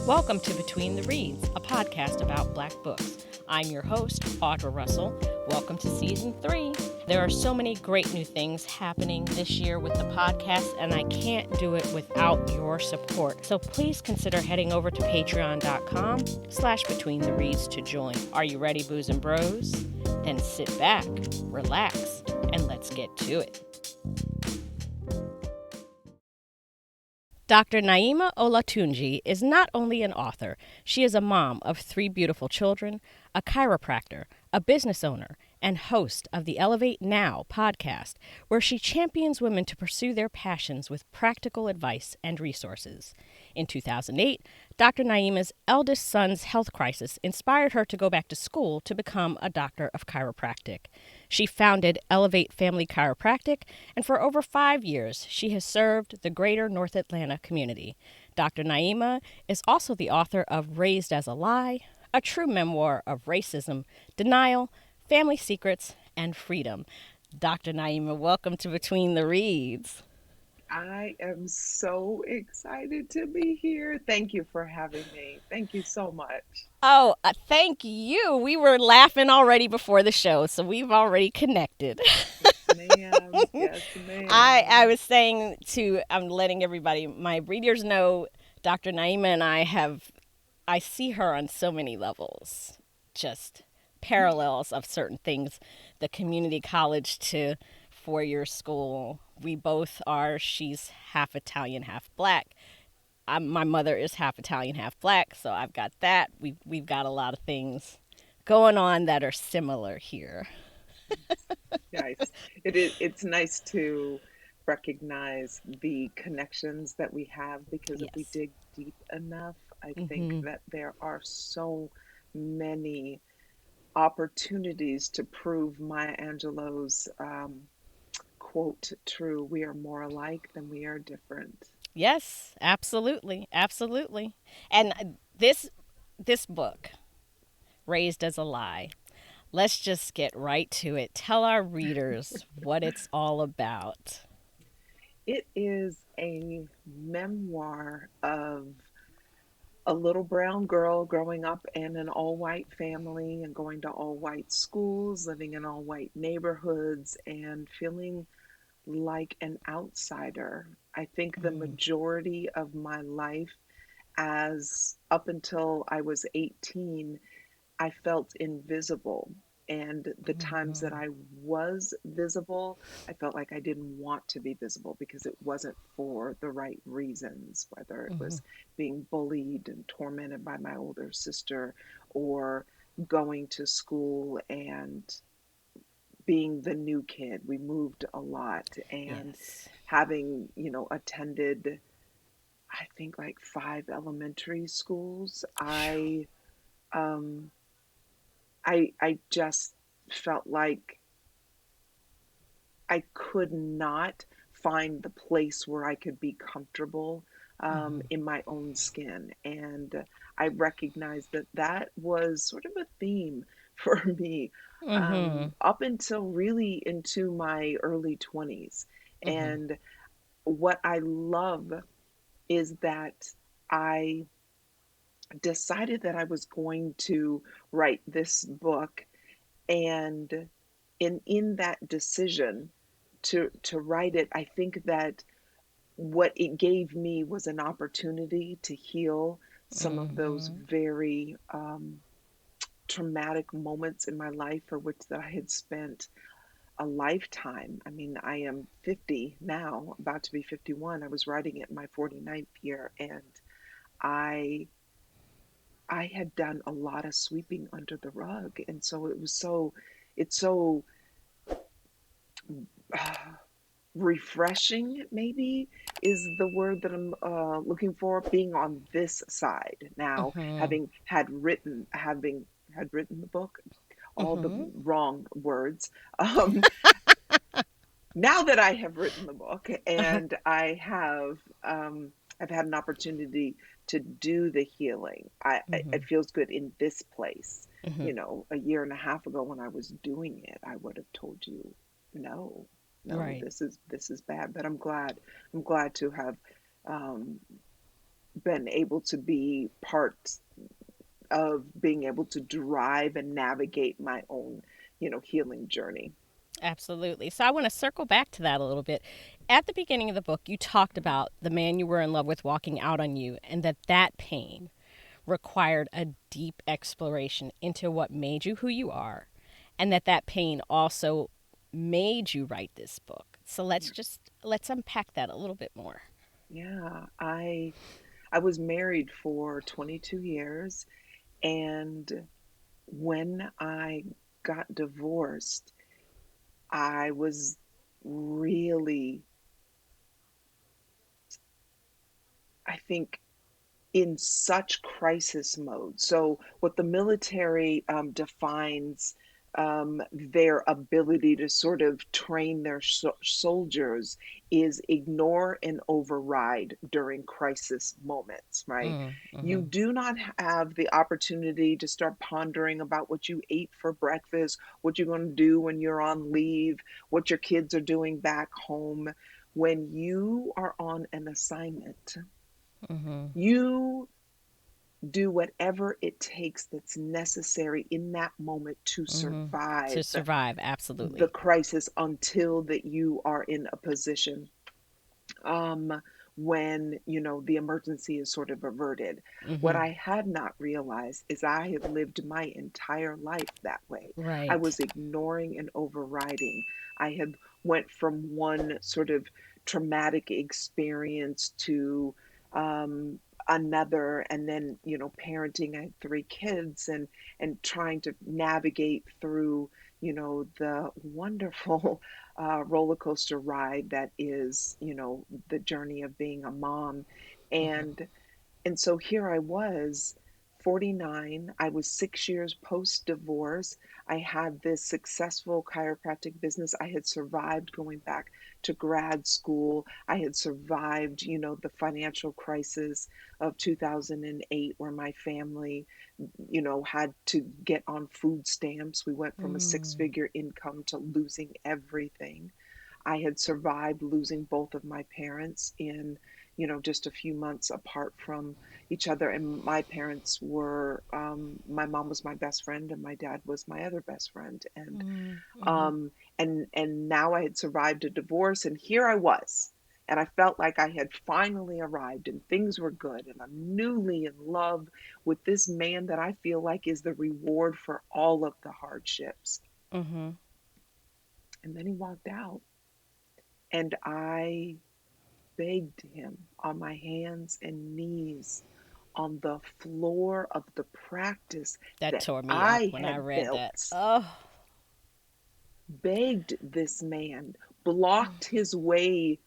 Welcome to Between the Reads, a podcast about Black books. I'm your host, Audra Russell. Welcome to Season 3. There are so many great new things happening this year with the podcast, and I can't do it without your support. So please consider heading over to patreon.com/betweenthereads to join. Are you ready, Boos and Bros? Then sit back, relax, and let's get to it. Dr. Naeema Olatunji is not only an author, she is a mom of 3 beautiful children, a chiropractor, a business owner, and host of the Elevate Now podcast, where she champions women to pursue their passions with practical advice and resources. In 2008, Dr. Naeema's eldest son's health crisis inspired her to go back to school to become a doctor of chiropractic. She founded Elevate Family Chiropractic, and for over 5 years, she has served the greater North Atlanta community. Dr. Naeema is also the author of Raised as a Lie, a true memoir of racism, denial, family secrets, and freedom. Dr. Naeema, welcome to Between the Reads. I am so excited to be here. Thank you for having me. Thank you so much. Oh, thank you. We were laughing already before the show, so we've already connected. Yes, ma'am. Yes, I ma'am. was saying I'm letting everybody, my readers know Dr. Naeema and I see her on so many levels, just parallels of certain things, the community college to 4-year school. We both are, she's half Italian, half Black. My mother is half Italian, half Black, so I've got that. We've got a lot of things going on that are similar here. Nice. It's nice to recognize the connections that we have because if we Yes. dig deep enough, I think Mm-hmm. that there are so many opportunities to prove Maya Angelou's quote true. We are more alike than we are different. Yes, absolutely, absolutely. And this book, Raised as a Lie. Let's just get right to it. Tell our readers what it's all about. It is a memoir of a little brown girl growing up in an all white family and going to all white schools, living in all white neighborhoods, and feeling like an outsider. I think the Mm-hmm. majority of my life, as up until I was 18, I felt invisible. And the times that I was visible, I felt like I didn't want to be visible because it wasn't for the right reasons, whether it Mm-hmm. was being bullied and tormented by my older sister or going to school and being the new kid. We moved a lot and Yes. having, attended, I think like 5 elementary schools. Um, I just felt like I could not find the place where I could be comfortable Mm-hmm. in my own skin. And I recognized that that was sort of a theme for me Mm-hmm. up until really into my early 20s. Mm-hmm. And what I love is that I decided that I was going to write this book and in that decision to write it, I think that what it gave me was an opportunity to heal some of those Mm-hmm. very traumatic moments in my life for which that I had spent a lifetime. I mean, I am 50 now, about to be 51. I was writing it in my 49th year, and I I had done a lot of sweeping under the rug, and so it's so uh, refreshing, maybe is the word that I'm looking for, being on this side now, Mm-hmm. having had written the book, all the Mm-hmm. wrong words. um, Now that I have written the book Uh-huh. and I've had an opportunity to do the healing. It Mhm. feels good in this place. Mhm. You know, a year and a half ago when I was doing it, I would have told you, no, no, Right. this is bad. But I'm glad to have um, been able to be part of being able to drive and navigate my own, healing journey. Absolutely. So I want to circle back to that a little bit. At the beginning of the book, you talked about the man you were in love with walking out on you, and that pain required a deep exploration into what made you who you are, and that pain also made you write this book. So let's unpack that a little bit more. Yeah, I was married for 22 years, and when I got divorced, I was really, I think, in such crisis mode. So, what the military defines their ability to sort of train their soldiers is ignore and override during crisis moments, right? You Mm-hmm. do not have the opportunity to start pondering about what you ate for breakfast, what you're going to do when you're on leave, what your kids are doing back home. When you are on an assignment, Mm-hmm. you do whatever it takes that's necessary in that moment to Mm-hmm. survive To survive, the absolutely. crisis until that you are in a position um, when the emergency is sort of averted. What Mm-hmm. I had not realized is I had lived my entire life that way. I Right. was ignoring and overriding. I had went from one sort of traumatic experience to another, and then parenting. I had three kids, and trying to navigate through the wonderful roller coaster ride that is, the journey of being a mom. Mm-hmm. And so here I was, 49. I was 6 years post divorce. I had this successful chiropractic business. I had survived going back to grad school. I had survived, the financial crisis of 2008, where my family, had to get on food stamps. We went from a Mm. six-figure income to losing everything. I had survived losing both of my parents in, just a few months apart from each other. And my parents were, my mom was my best friend, and my dad was my other best friend. Mm-hmm. Um, and now I had survived a divorce, and here I was. And I felt like I had finally arrived and things were good. And I'm newly in love with this man that I feel like is the reward for all of the hardships. Mm-hmm. And then he walked out, and I begged him on my hands and knees on the floor of the practice That that tore me up I when I had read that. built, Oh. begged this man, blocked his way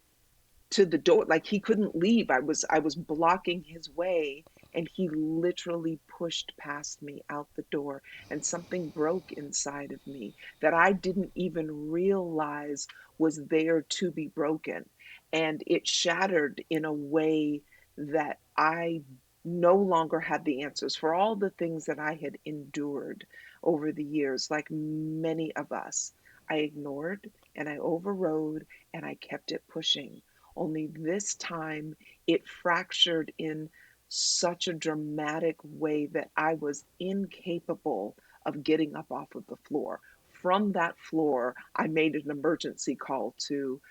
to the door, like he couldn't leave. I was blocking his way, and he literally pushed past me out the door, and something broke inside of me that I didn't even realize was there to be broken. And it shattered in a way that I no longer had the answers for all the things that I had endured over the years. Like many of us, I ignored and I overrode and I kept it pushing. Only this time it fractured in such a dramatic way that I was incapable of getting up off of the floor. From that floor, I made an emergency call to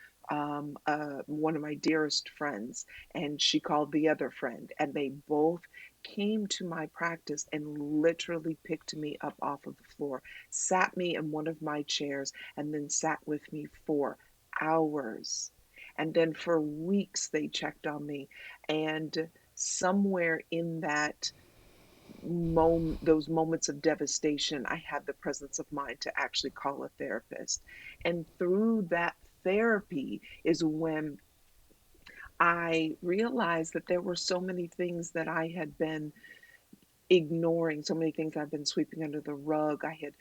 one of my dearest friends, and she called the other friend, and they both came to my practice and literally picked me up off of the floor, sat me in one of my chairs, and then sat with me for hours. And then for weeks, they checked on me. And somewhere in that those moments of devastation, I had the presence of mind to actually call a therapist. And through that therapy is when I realized that there were so many things that I had been ignoring, so many things I've been sweeping under the rug. I had,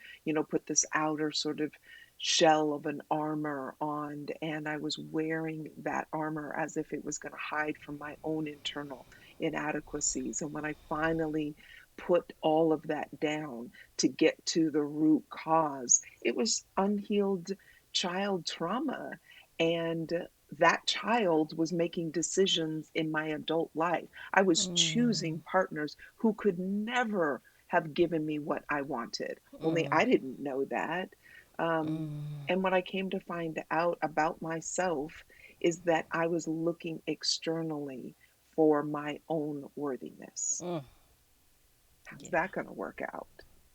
put this outer sort of shell of an armor on, and I was wearing that armor as if it was going to hide from my own internal inadequacies. And when I finally put all of that down to get to the root cause, it was unhealed child trauma. And that child was making decisions in my adult life. I was choosing partners who could never have given me what I wanted, only I didn't know that. Um, and what I came to find out about myself is that I was looking externally for my own worthiness. Mm. How's Yeah. that going to work out?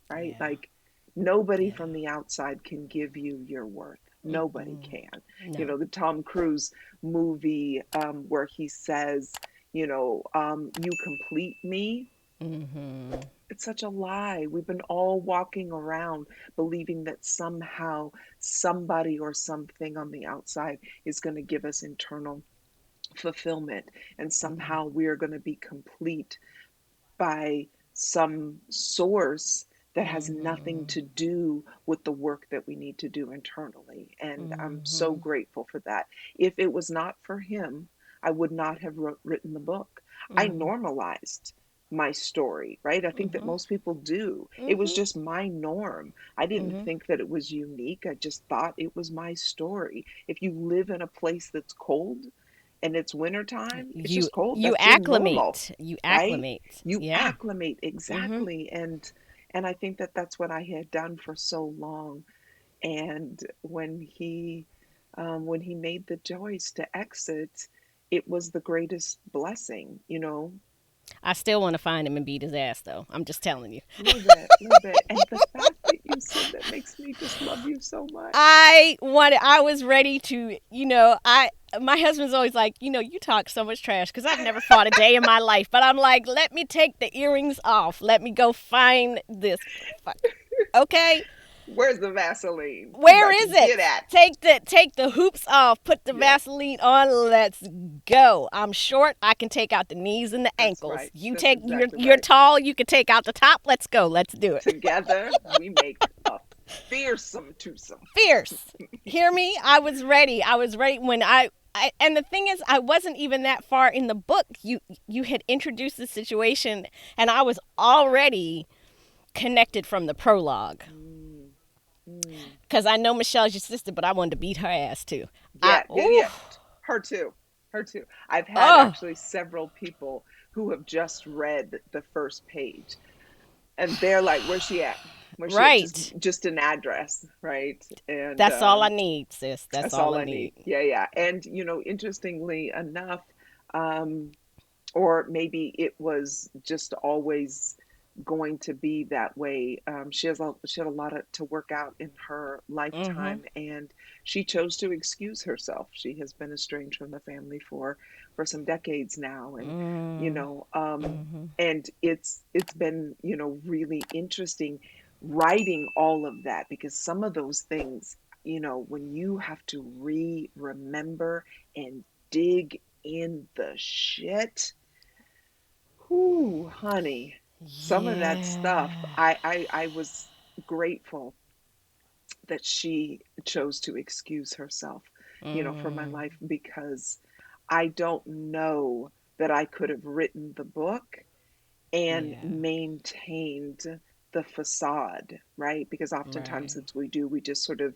Right? Yeah. Like, nobody Yeah. from the outside can give you your worth. Nobody can. You No. know, the Tom Cruise movie where he says, you complete me. Mm-hmm. It's such a lie. We've been all walking around believing that somehow somebody or something on the outside is going to give us internal fulfillment, and somehow we're going to be complete by some source that has nothing Mm-hmm. to do with the work that we need to do internally. And I'm so Mm-hmm. grateful for that. If it was not for him, I would not have written the book. I Mm-hmm. normalized my story, right? I think that Mm-hmm. most people do. It was Mm-hmm. just my norm. I didn't Mm-hmm. think that it was unique. I just thought it was my story. If you live in a place that's cold and it's wintertime, it's You just cold. you That's your normal, acclimate. You right? acclimate. You Yeah. acclimate Mm-hmm. exactly. And I think that that's what I had done for so long. And when he made the choice to exit, it was the greatest blessing, I still want to find him and beat his ass, though. I'm just telling you. a little bit. And the fact that you said that makes me just love you so much. I was ready to, my husband's always like, you talk so much trash because I've never fought a day in my life. But I'm like, let me take the earrings off. Let me go find this. Okay, Where's the Vaseline? Because where I is can get it? at. Take the hoops off. Put the Yes, Vaseline on. Let's go. I'm short. I can take out the knees and the that's ankles. right. That's exactly You're right. tall. You can take out the top. Let's go. Let's do it. Together, we make a fearsome twosome. Fierce. Hear me? I was ready. I was ready when and the thing is, I wasn't even that far in the book. You had introduced the situation, and I was already connected from the prologue. Mm, mm. Because I know Michelle's your sister, but I wanted to beat her ass too. Yeah, yeah, Ooh, yeah. Her too. Her too. I've had oh, actually several people who have just read the first page and they're like, "Where's she at? Where's she at?" right. Just an address, right? And That's all I need, sis. That's that's all all I I need. need. Yeah, yeah. And interestingly enough, um, or maybe it was just always going to be that way. She had a lot to work out in her Mm-hmm. lifetime, and she chose to excuse herself. She has been estranged from the family for some decades now, and you Mm, know, um, mm-hmm. and it's been really interesting writing all of that, because some of those things, when you have to remember and dig in the shit. Whoo, honey, some of that stuff, Yeah. I was grateful that she chose to excuse herself, from my Mm, life, because I don't know that I could have written the book and yeah. maintained the facade, right? Because oftentimes Right. it's we just sort of,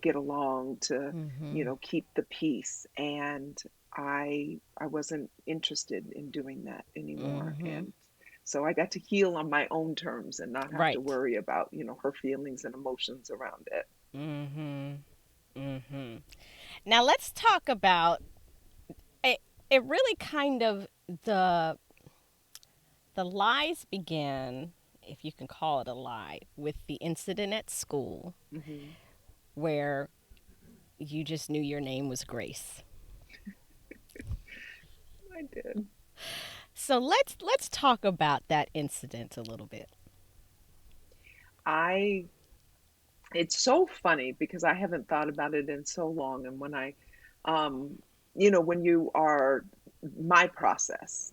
get along to, Mm-hmm. keep the peace. And I wasn't interested in doing that anymore. Mm-hmm. And so I got to heal on my own terms and not have to Right. worry about, her feelings and emotions around it. Mm-hmm. Mm-hmm. Now let's talk about it. It really kind of the the lies began, if you can call it a lie, with the incident at school Hmm. where you just knew your name was Grace. I did. So let's talk about that incident a little bit. I It's so funny because I haven't thought about it in so long. And um, when you are my process,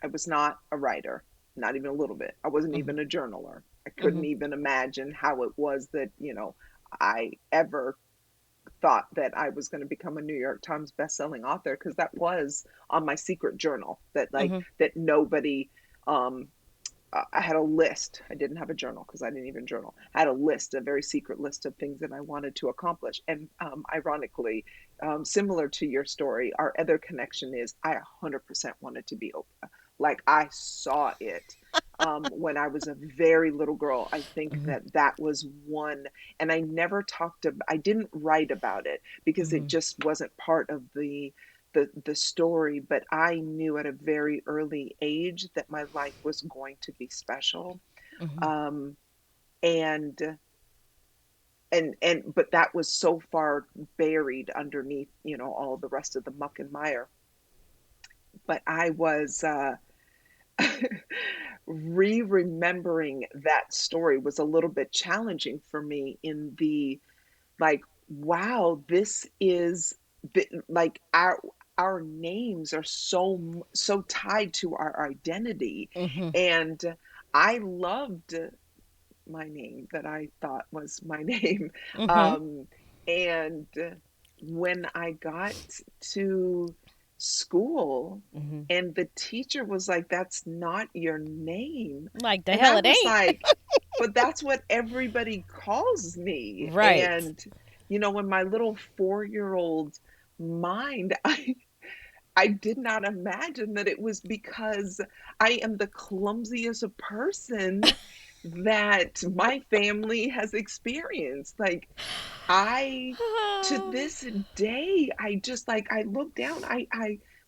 I was not a writer, not even a little bit. I wasn't Mm-hmm. even a journaler. I couldn't Mm-hmm. even imagine how it was that, I ever thought that I was going to become a New York Times bestselling author, because that was on my secret journal, that like Mm-hmm. that nobody um I had a list. I didn't have a journal because I didn't even journal. I had a list, a very secret list of things that I wanted to accomplish. And ironically, similar to your story, our other connection is I 100% wanted to be Oprah. Like I saw it when I was a very little girl. I think Mm-hmm. that that was one, and I never talked about. I didn't write about it because it Mm-hmm. just wasn't part of the story, but I knew at a very early age that my life was going to be special. Mm-hmm. Um, and and but that was so far buried underneath, you know, all the rest of the muck and mire. But I was remembering that story was a little bit challenging for me in the like, wow, this is like our names are so tied to our identity. Mm-hmm. And I loved my name that I thought was my name. Mm-hmm. um and when I got to school Mm-hmm. and the teacher was like, that's not your name, Like the and hell I it was ain't. like, but that's what everybody calls me. Right. And, you know, in my little 4-year old mind, I did not imagine that it was because I am the clumsiest person that my family has experienced. Like, I, to this day, I just like, I look down,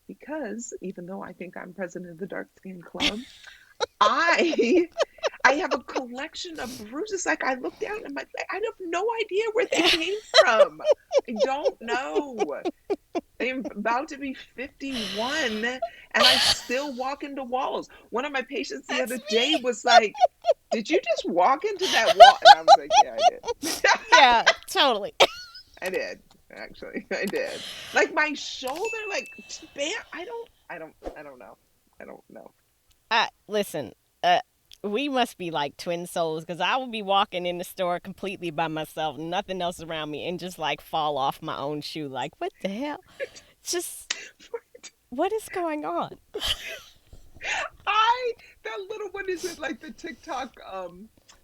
because even though I think I'm president of the Dark Skin Club, I I have a collection of bruises. Like I look down and I have no idea where they came from. I don't know. I'm about to be 51 and I still walk into walls. One of my patients the That's other me. day was like, "Did you just walk into that wall?" And I was like, "Yeah, I did." Yeah, totally. I did. Actually, I did. Like my shoulder, like bam. I don't know. I don't know. Listen, uh, we must be like twin souls because I would be walking in the store completely by myself, nothing else around me, and just like fall off my own shoe. Like, what the hell? Just what is going on? I that little one is it like the TikTok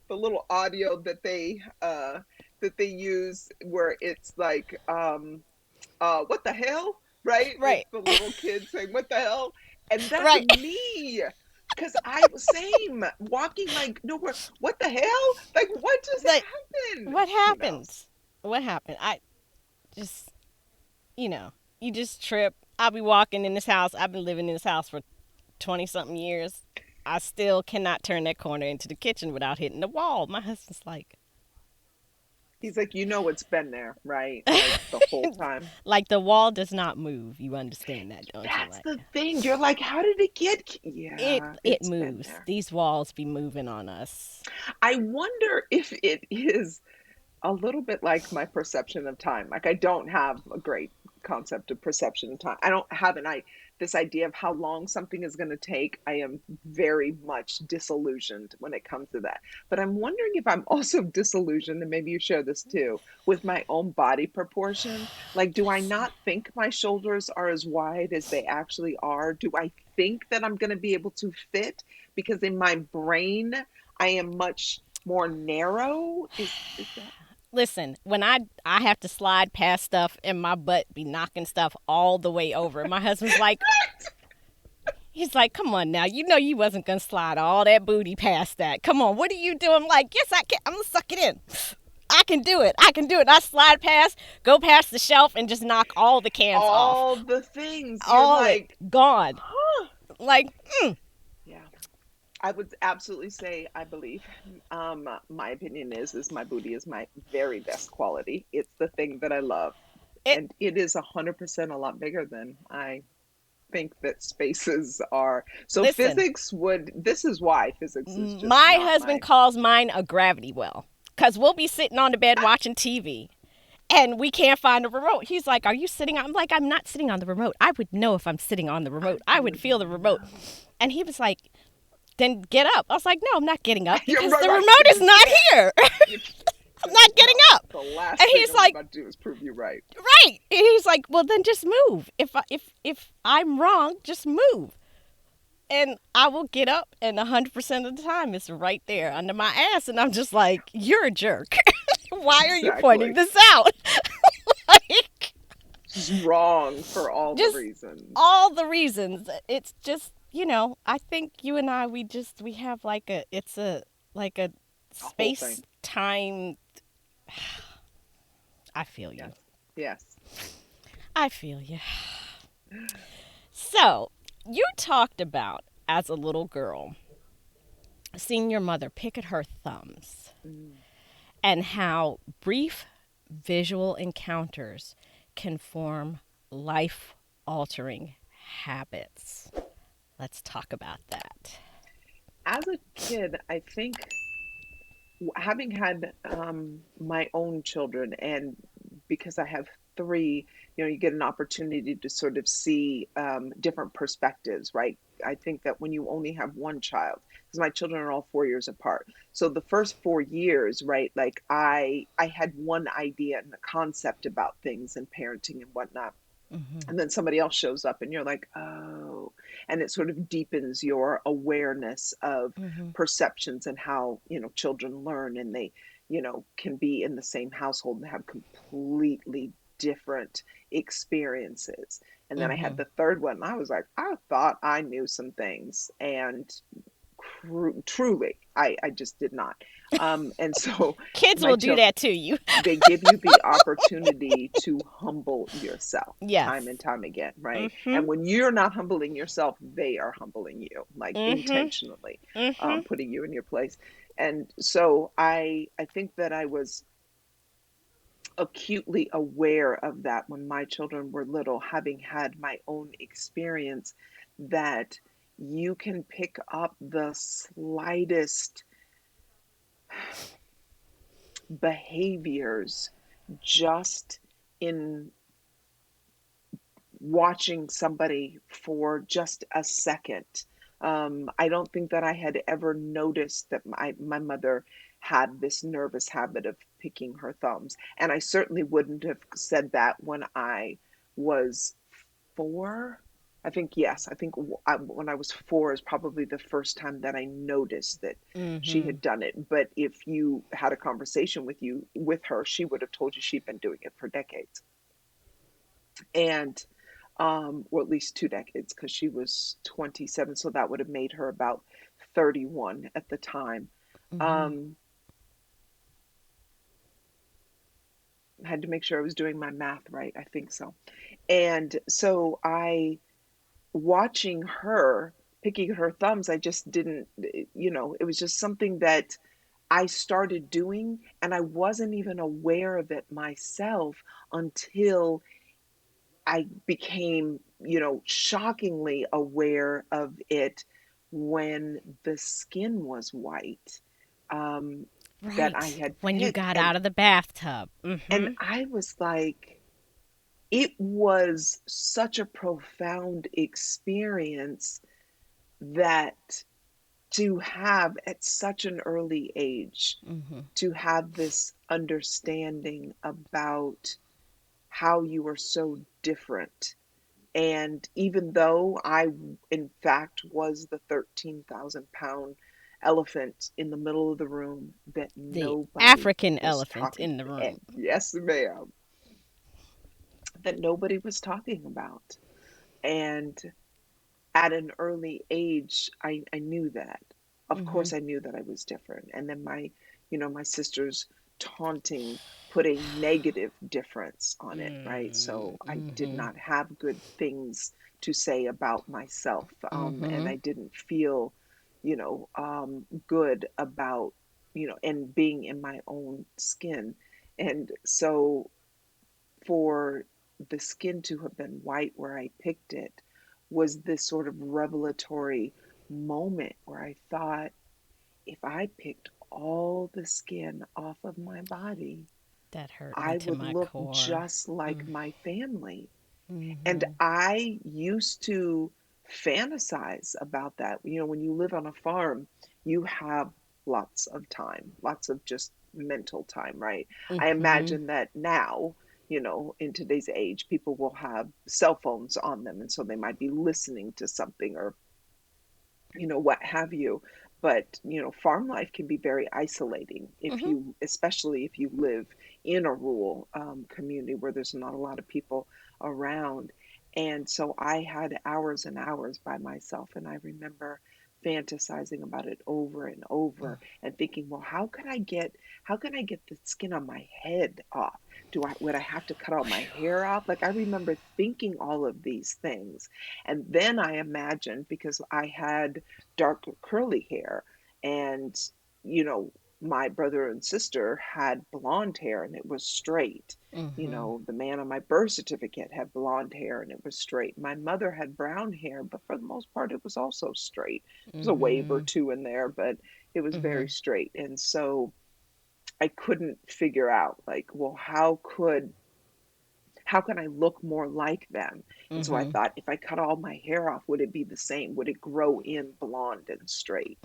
the little audio that they use where it's like what the hell, right? It's Right, the little kid saying what the hell, and that's right. me, because I was same walking like nowhere. What the hell, like what just Like, happened? what Who knows? happens? What happened? I just, you know, you just trip. I'll be walking in this house. I've been living in this house for 20 something years. I still cannot turn that corner into the kitchen without hitting the wall. My husband's like, He's like, you know, it's been there, right? Like the whole time. like the wall does not move. You understand that, don't you? That's Like, the thing. You're like, how did it get? it Yeah, it it's been moves. there. These walls be moving on us. I wonder if it is a little bit like my perception of time. Like I don't have a great concept of perception of time. I don't have this idea of how long something is going to take. I am very much disillusioned when it comes to that. But I'm wondering if I'm also disillusioned, and maybe you share this too, with my own body proportion. Like, do I not think my shoulders are as wide as they actually are? Do I think that I'm going to be able to fit? Because in my brain, I am much more narrow. Is that Listen, when I have to slide past stuff and my butt be knocking stuff all the way over. My husband's like, he's like, come on now, you know you wasn't gonna slide all that booty past that. Come on, what are you doing? I'm like, yes, I can. I'm gonna suck it in. I can do it. I can do it. I slide past, go past the shelf, and just knock all the cans off. all the things you're All it like, gone. huh? Like, Yeah. I would absolutely say I believe. My opinion is my booty is my very best quality. It's the thing that I love. it. And it is 100% a lot bigger than I think that spaces are. So Listen, physics would, this is why physics is just my not husband my, calls mine a gravity well, cause we'll be sitting on the bed watching TV, and we can't find the remote. He's like, "Are you sitting on?" I'm like, "I'm not sitting on the remote. I would know if I'm sitting on the remote. I you would would feel the remote." know. And he was like, "Then get up." I was like, "No, I'm not getting up You're because the right, remote because is you not can't. here. You, I'm not getting no, up." the And last thing he's I'm like, about to do is prove you right. right. And he's like, well, then just move. If I'm wrong, just move. And I will get up, and 100% of the time, it's right there under my ass. And I'm just like, you're a jerk. Why are you pointing Exactly. this out? Like, Just wrong for all the just reasons. all the reasons. It's just, I think you and I, we have like like a A whole space thing. time. I feel you. Yes. Yes. I feel you. So, you talked about as a little girl seeing your mother pick at her thumbs Mm. and how brief visual encounters can form life altering habits. Let's talk about that. As a kid, I think having had my own children, and because I have three, you get an opportunity to sort of see different perspectives, right? I think that when you only have one child, because my children are all 4 years apart, so the first 4 years, right? Like I had one idea and a concept about things and parenting and whatnot, Mm-hmm. and then somebody else shows up and you're like, oh, and it sort of deepens your awareness of Mm-hmm. perceptions and how children learn, and they can be in the same household and have completely different experiences. And then I had Mm-hmm. the third one, and I was like, I thought I knew some things, and truly I just did not. And so Kids my will do children, that to you. they give you the opportunity to humble yourself Yes. time and time again, right? Mm-hmm. And when you're not humbling yourself, they are humbling you, like Mm-hmm. intentionally Mm-hmm. putting you in your place. And so I think that I was acutely aware of that when my children were little, having had my own experience, that you can pick up the slightest behaviors just in watching somebody for just a second. I don't think that I had ever noticed that my mother had this nervous habit of picking her thumbs. And I certainly wouldn't have said that when I was 4. I think, yes, I think when I was 4 is probably the first time that I noticed that she Mm-hmm. had done it. But if you had a conversation with her, she would have told you she'd been doing it for decades. And or at least 2 decades, because she was 27, so that would have made her about 31 at the time. Mm-hmm. um I had to make sure I was doing my math right, I think so. And so I watching her picking her thumbs, I just didn't, it was just something that I started doing, and I wasn't even aware of it myself until I became, shockingly aware of it when the skin was white, um, that I Right. had When you picked. got and out of the bathtub. and Mm-hmm. I was like, it was such a profound experience, that to have at such an early age, Mm-hmm. to have this understanding about how you are so different. And even though I, in fact, was the 13,000 pound elephant in the middle of the room that The nobody African was elephant talking, in the and room. yes, ma'am, that nobody was talking about. And at an early age, I knew that. Of Mm-hmm. course, I knew that I was different. And then my sisters taunting put a negative difference on it, right? So I did Mm-hmm. not have good things to say about myself, and Mm-hmm. I didn't feel, good about, and being in my own skin. And so for the skin to have been white where I picked it was this sort of revelatory moment where I thought, if I picked all the skin off of my body, That hurt me I to would my look core. just like my family. And Mm-hmm. I used to fantasize about that. When you live on a farm, you have lots of time, lots of just mental time, right? I Mm-hmm. imagine that now, in today's age, people will have cell phones on them, and so they might be listening to something or what have you. But farm life can be very isolating if Mm-hmm. you, especially if you live in a rural community where there's not a lot of people around. And so I had hours and hours by myself, and I remember fantasizing about it over and over and thinking, well, how can I get the skin on my head off? Would I have to cut all my hair off? Like, I remember thinking all of these things. And then I imagined, because I had dark curly hair, and you know my brother and sister had blonde hair and it was straight. Mm-hmm. The man on my birth certificate had blonde hair and it was straight. My mother had brown hair, but for the most part it was also straight. There's a wave or Mm-hmm. two in there, but it was Mm-hmm. very straight. And so I couldn't figure out, like, well, how can I look more like them? And so I Mm-hmm. thought, if I cut all my hair off, would it be the same? Would it grow in blonde and straight?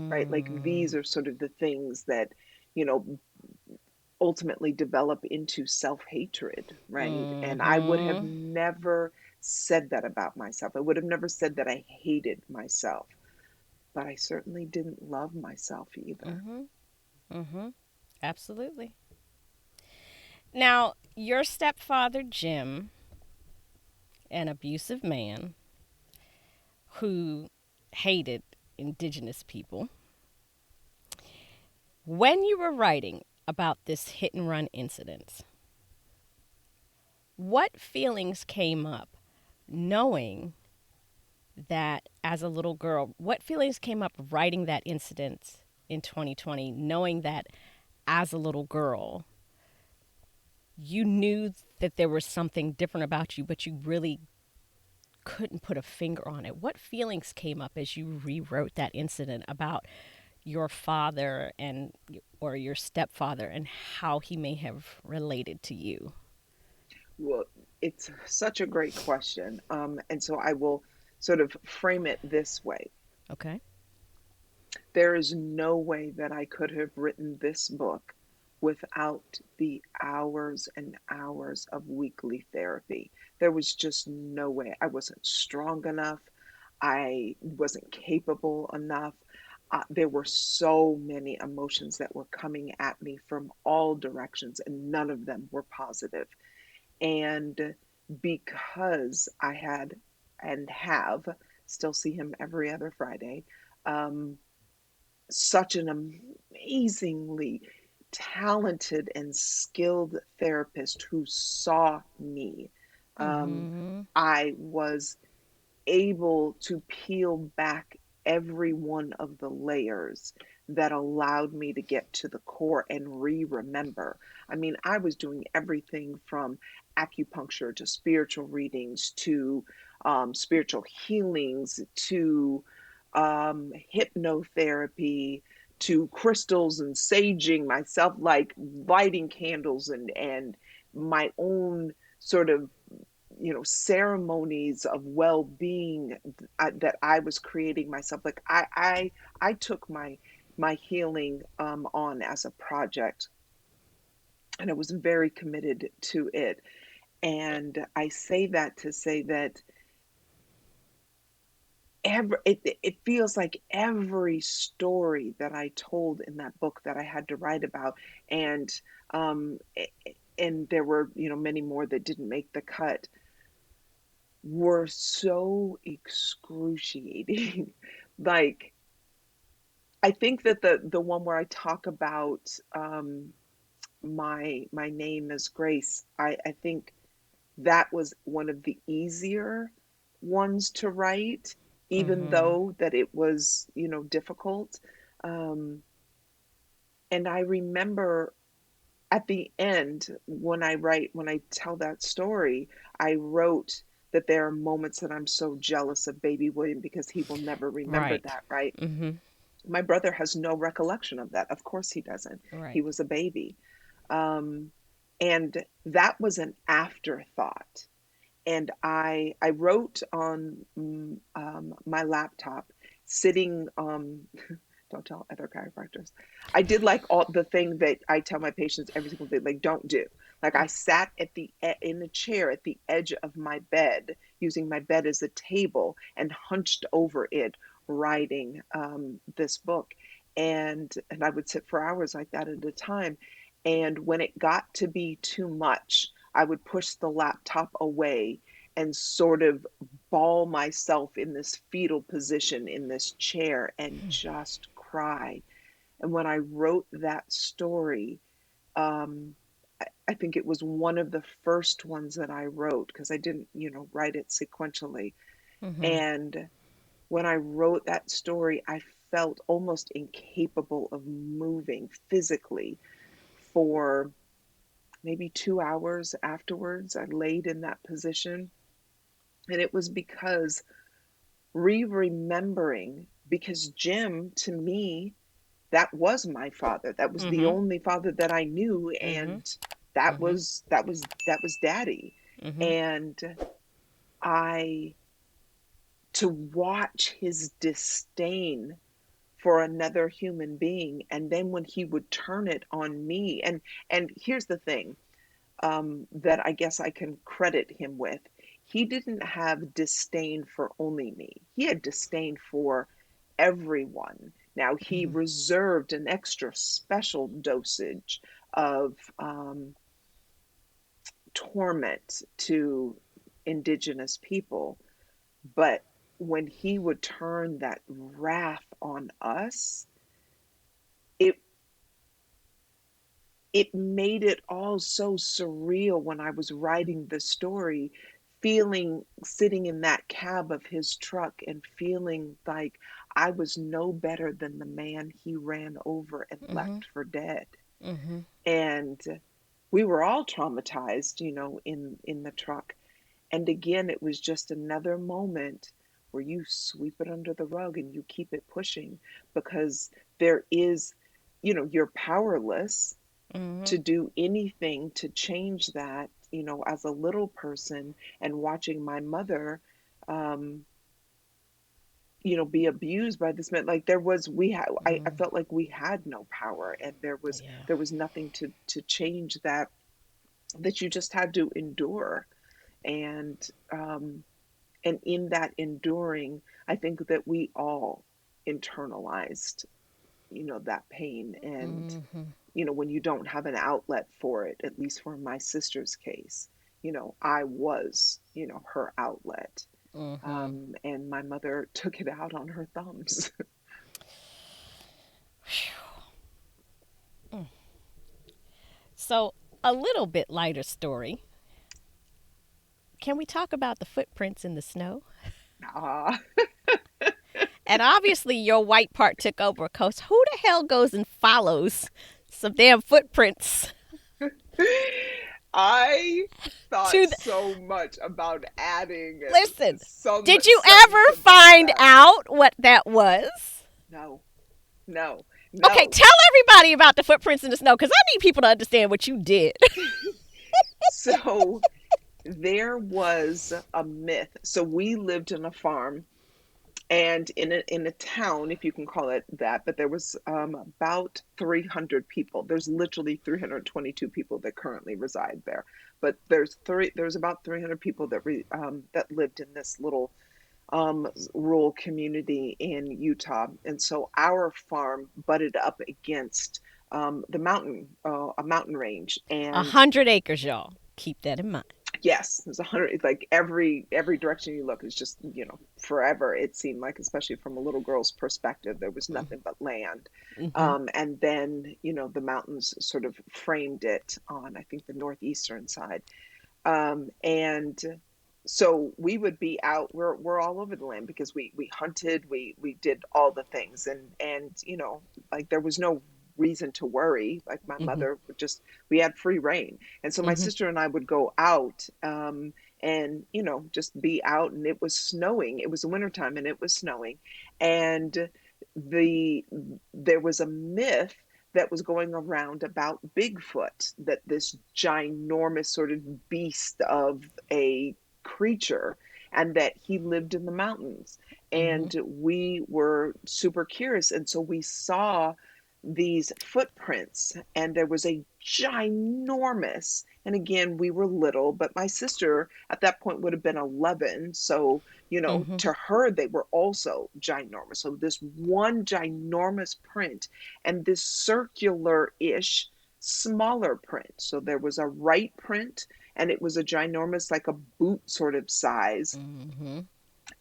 Right? Like, Mm-hmm. these are sort of the things that, you know, ultimately develop into self-hatred, right? And I would have Mm-hmm. never said that about myself. I would have never said that I hated myself, but I certainly didn't love myself either. Mm-hmm. Mm-hmm. Absolutely. Now, your stepfather, Jim, an abusive man who hated indigenous people, when you were writing about this hit and run incident, what feelings came up knowing that as a little girl? What feelings came up writing that incident in 2020, knowing that as a little girl, you knew that there was something different about you, but you really couldn't put a finger on it? What feelings came up as you rewrote that incident about your father and or your stepfather and how he may have related to you? Well, it's such a great question. And so I will sort of frame it this way. Okay. There is no way that I could have written this book without the hours and hours of weekly therapy. There was just no way. I wasn't strong enough. I wasn't capable enough. There were so many emotions that were coming at me from all directions, and none of them were positive. And because I had and have, still see him every other Friday, um, such an amazingly talented and skilled therapist who saw me. Um, Mm-hmm. I was able to peel back every one of the layers that allowed me to get to the core and remember. I mean, I was doing everything from acupuncture to spiritual readings to spiritual healings to hypnotherapy to crystals and saging myself, like lighting candles and my own sort of ceremonies of well-being that I was creating myself. Like, I took my healing on as a project, and I was very committed to it. And I say that to say that it feels like every story that I told in that book that I had to write about, and um and there were many more that didn't make the cut, were so excruciating. Like, I think that the one where I talk about my name is Grace, I think that was one of the easier ones to write, even Mm-hmm. though that it was difficult. Um, and I remember at the end, when I tell that story, I wrote that there are moments that I'm so jealous of baby William because he will never remember Right. that, right? Mm-hmm. My brother has no recollection of that. Of course he doesn't. He Right. was a baby. Um, and that was an afterthought. And I wrote on my laptop, sitting Don't tell other chiropractors. I did like all the thing that I tell my patients every single day, like don't do. Like I sat at the in a chair at the edge of my bed, using my bed as a table, and hunched over it, writing this book, and I would sit for hours like that at a time. And when it got to be too much, I would push the laptop away and sort of ball myself in this fetal position in this chair and just cry. And when I wrote that story, um, I think it was one of the first ones that I wrote because I didn't, write it sequentially. Mm-hmm. And when I wrote that story, I felt almost incapable of moving physically for maybe 2 hours afterwards. I laid in that position. And it was because remembering, because Jim, to me, that was my father. That was the Mm-hmm. only father that I knew, Mm-hmm. and that Mm-hmm. was daddy. Mm-hmm. And I to watch his disdain for another human being, and then when he would turn it on me, and here's the thing, that I guess I can credit him with. He didn't have disdain for only me, he had disdain for everyone. Now, he Mm-hmm. reserved an extra special dosage of torment to indigenous people, but when he would turn that wrath on us, it it made it all so surreal when I was writing the story, feeling sitting in that cab of his truck and feeling like I was no better than the man he ran over and Mm-hmm. left for dead. Mm-hmm. And we were all traumatized, in the truck. And again, it was just another moment where you sweep it under the rug and you keep it pushing because there is, you're powerless Mm-hmm. to do anything to change that, as a little person and watching my mother, um, be abused by this man. Like there was, I Mm-hmm. felt like we had no power, and Yeah. there was nothing to change that, that you just had to endure. And, um, and in that enduring, I think that we all internalized, that pain. And Mm-hmm. when you don't have an outlet for it, at least for my sister's case, I was, her outlet. Mm-hmm. And my mother took it out on her thumbs. So, a little bit lighter story. Can we talk about the footprints in the snow? Ah. And obviously, your white part took over because who the hell goes and follows some damn footprints I thought to the. so much about adding Listen, some did you sentence ever about find that. out what that was? No, no, Okay, no. tell everybody about the footprints in the snow because I need people to understand what you did. So there was a myth. So we lived in a farm and in a town, if you can call it that, but there was about 300 people. There's literally 322 people that currently reside there, but there's about 300 people that lived in this little rural community in Utah. And so our farm butted up against a mountain range. A And 100 acres, y'all. Keep that in mind. yes, there's 100. Like every direction you look is just, forever. It seemed like, especially from a little girl's perspective, there was nothing but land. Mm-hmm. And then, the mountains sort of framed it on, I think, the northeastern side. And so we would be out. We're all over the land because we hunted, we did all the things, and like there was no reason to worry. Like my Mm-hmm. mother would just, we had free reign, and so my Mm-hmm. sister and I would go out, and just be out. And it was snowing. It was wintertime, and it was snowing, and the there was a myth that was going around about Bigfoot, that this ginormous sort of beast of a creature, and that he lived in the mountains. Mm-hmm. And we were super curious. And so we saw these footprints, and there was a ginormous, and again, we were little, but my sister at that point would have been 11. So, Mm-hmm. to her, they were also ginormous. So, this one ginormous print and this circular ish smaller print. So, there was a right print, and it was a ginormous, like a boot sort of size, Mm-hmm.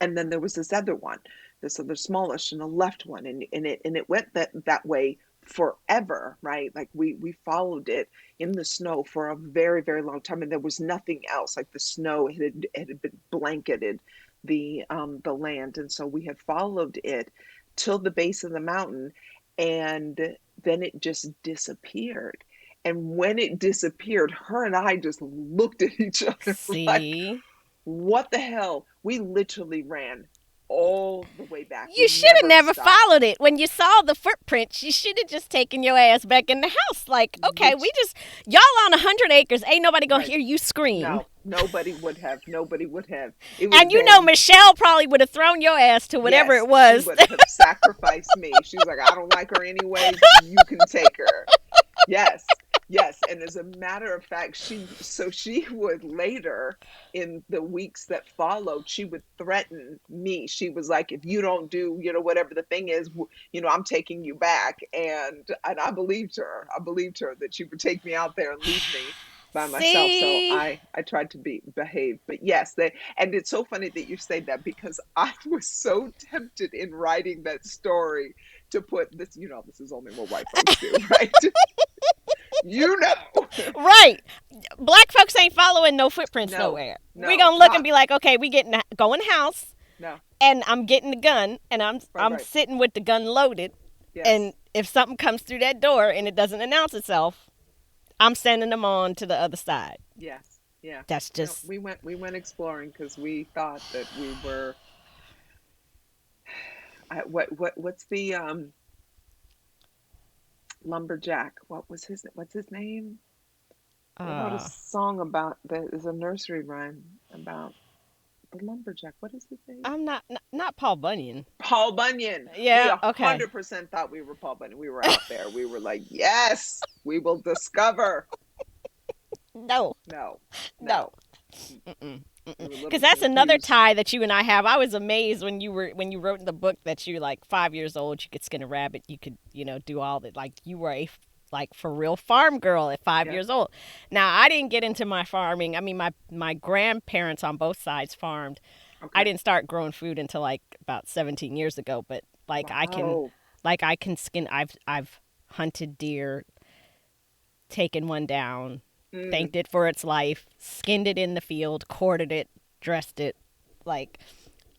and then there was this other one, this other smallish, and a left one, and it went that way forever, right? Like we followed it in the snow for a very, very long time, and there was nothing else. Like the snow had been blanketed the land, and so we had followed it till the base of the mountain, and then it just disappeared. And when it disappeared, her and I just looked at each other like, See? what the hell? We literally ran all the way back. You We should have never never stopped. followed it. When you saw the footprints, you should have just taken your ass back in the house. Like, okay, we Lit- just, y'all on 100 acres. Ain't nobody gonna right. hear you scream. No, nobody would have. Nobody would have. It would And have you know, been, Michelle probably would have thrown your ass to whatever yes, it she was. would have sacrificed me. She was like, I don't like her anyways. You can take her. Yes, yes. And as a matter of fact, she would later, in the weeks that followed, she would threaten me. She was like, if you don't do, whatever the thing is, I'm taking you back. And I believed her. I believed her that she would take me out there and leave me by myself. So See? I tried to behave. But yes, and it's so funny that you say that, because I was so tempted in writing that story to put this, this is only what white folks do, right? You know. Right. Black folks ain't following no footprints No, nowhere. We no, gonna look and not, be like, okay, we getting go in the house, no. and I'm getting the gun, and I'm Right, I'm right. sitting with the gun loaded, and Yes, if something comes through that door and it doesn't announce itself, I'm sending them on to the other side. yes, yeah. That's No, just we went exploring because we thought that we were. What's the lumberjack? What's his name? They wrote a uh song about that. Is a nursery rhyme about the lumberjack. What is his name? I'm not Paul Bunyan. Paul Bunyan. We Yeah, okay. 100% thought we were Paul Bunyan. We were out there. We were like, yes, we will discover. No, No, no. no. We were a little Because that's another confused. tie that you and I have. I was amazed when you wrote in the book that you like 5 years old, you could skin a rabbit, you could do all that. Like you were a like for real farm girl at five Yes. years old. Now I didn't get into my farming. I mean my grandparents on both sides farmed. I Okay. didn't start growing food until like about 17 years ago. But Wow. I can skin. I've hunted deer, taken one down, Mm, thanked it for its life, skinned it in the field, quartered it, dressed it. Like,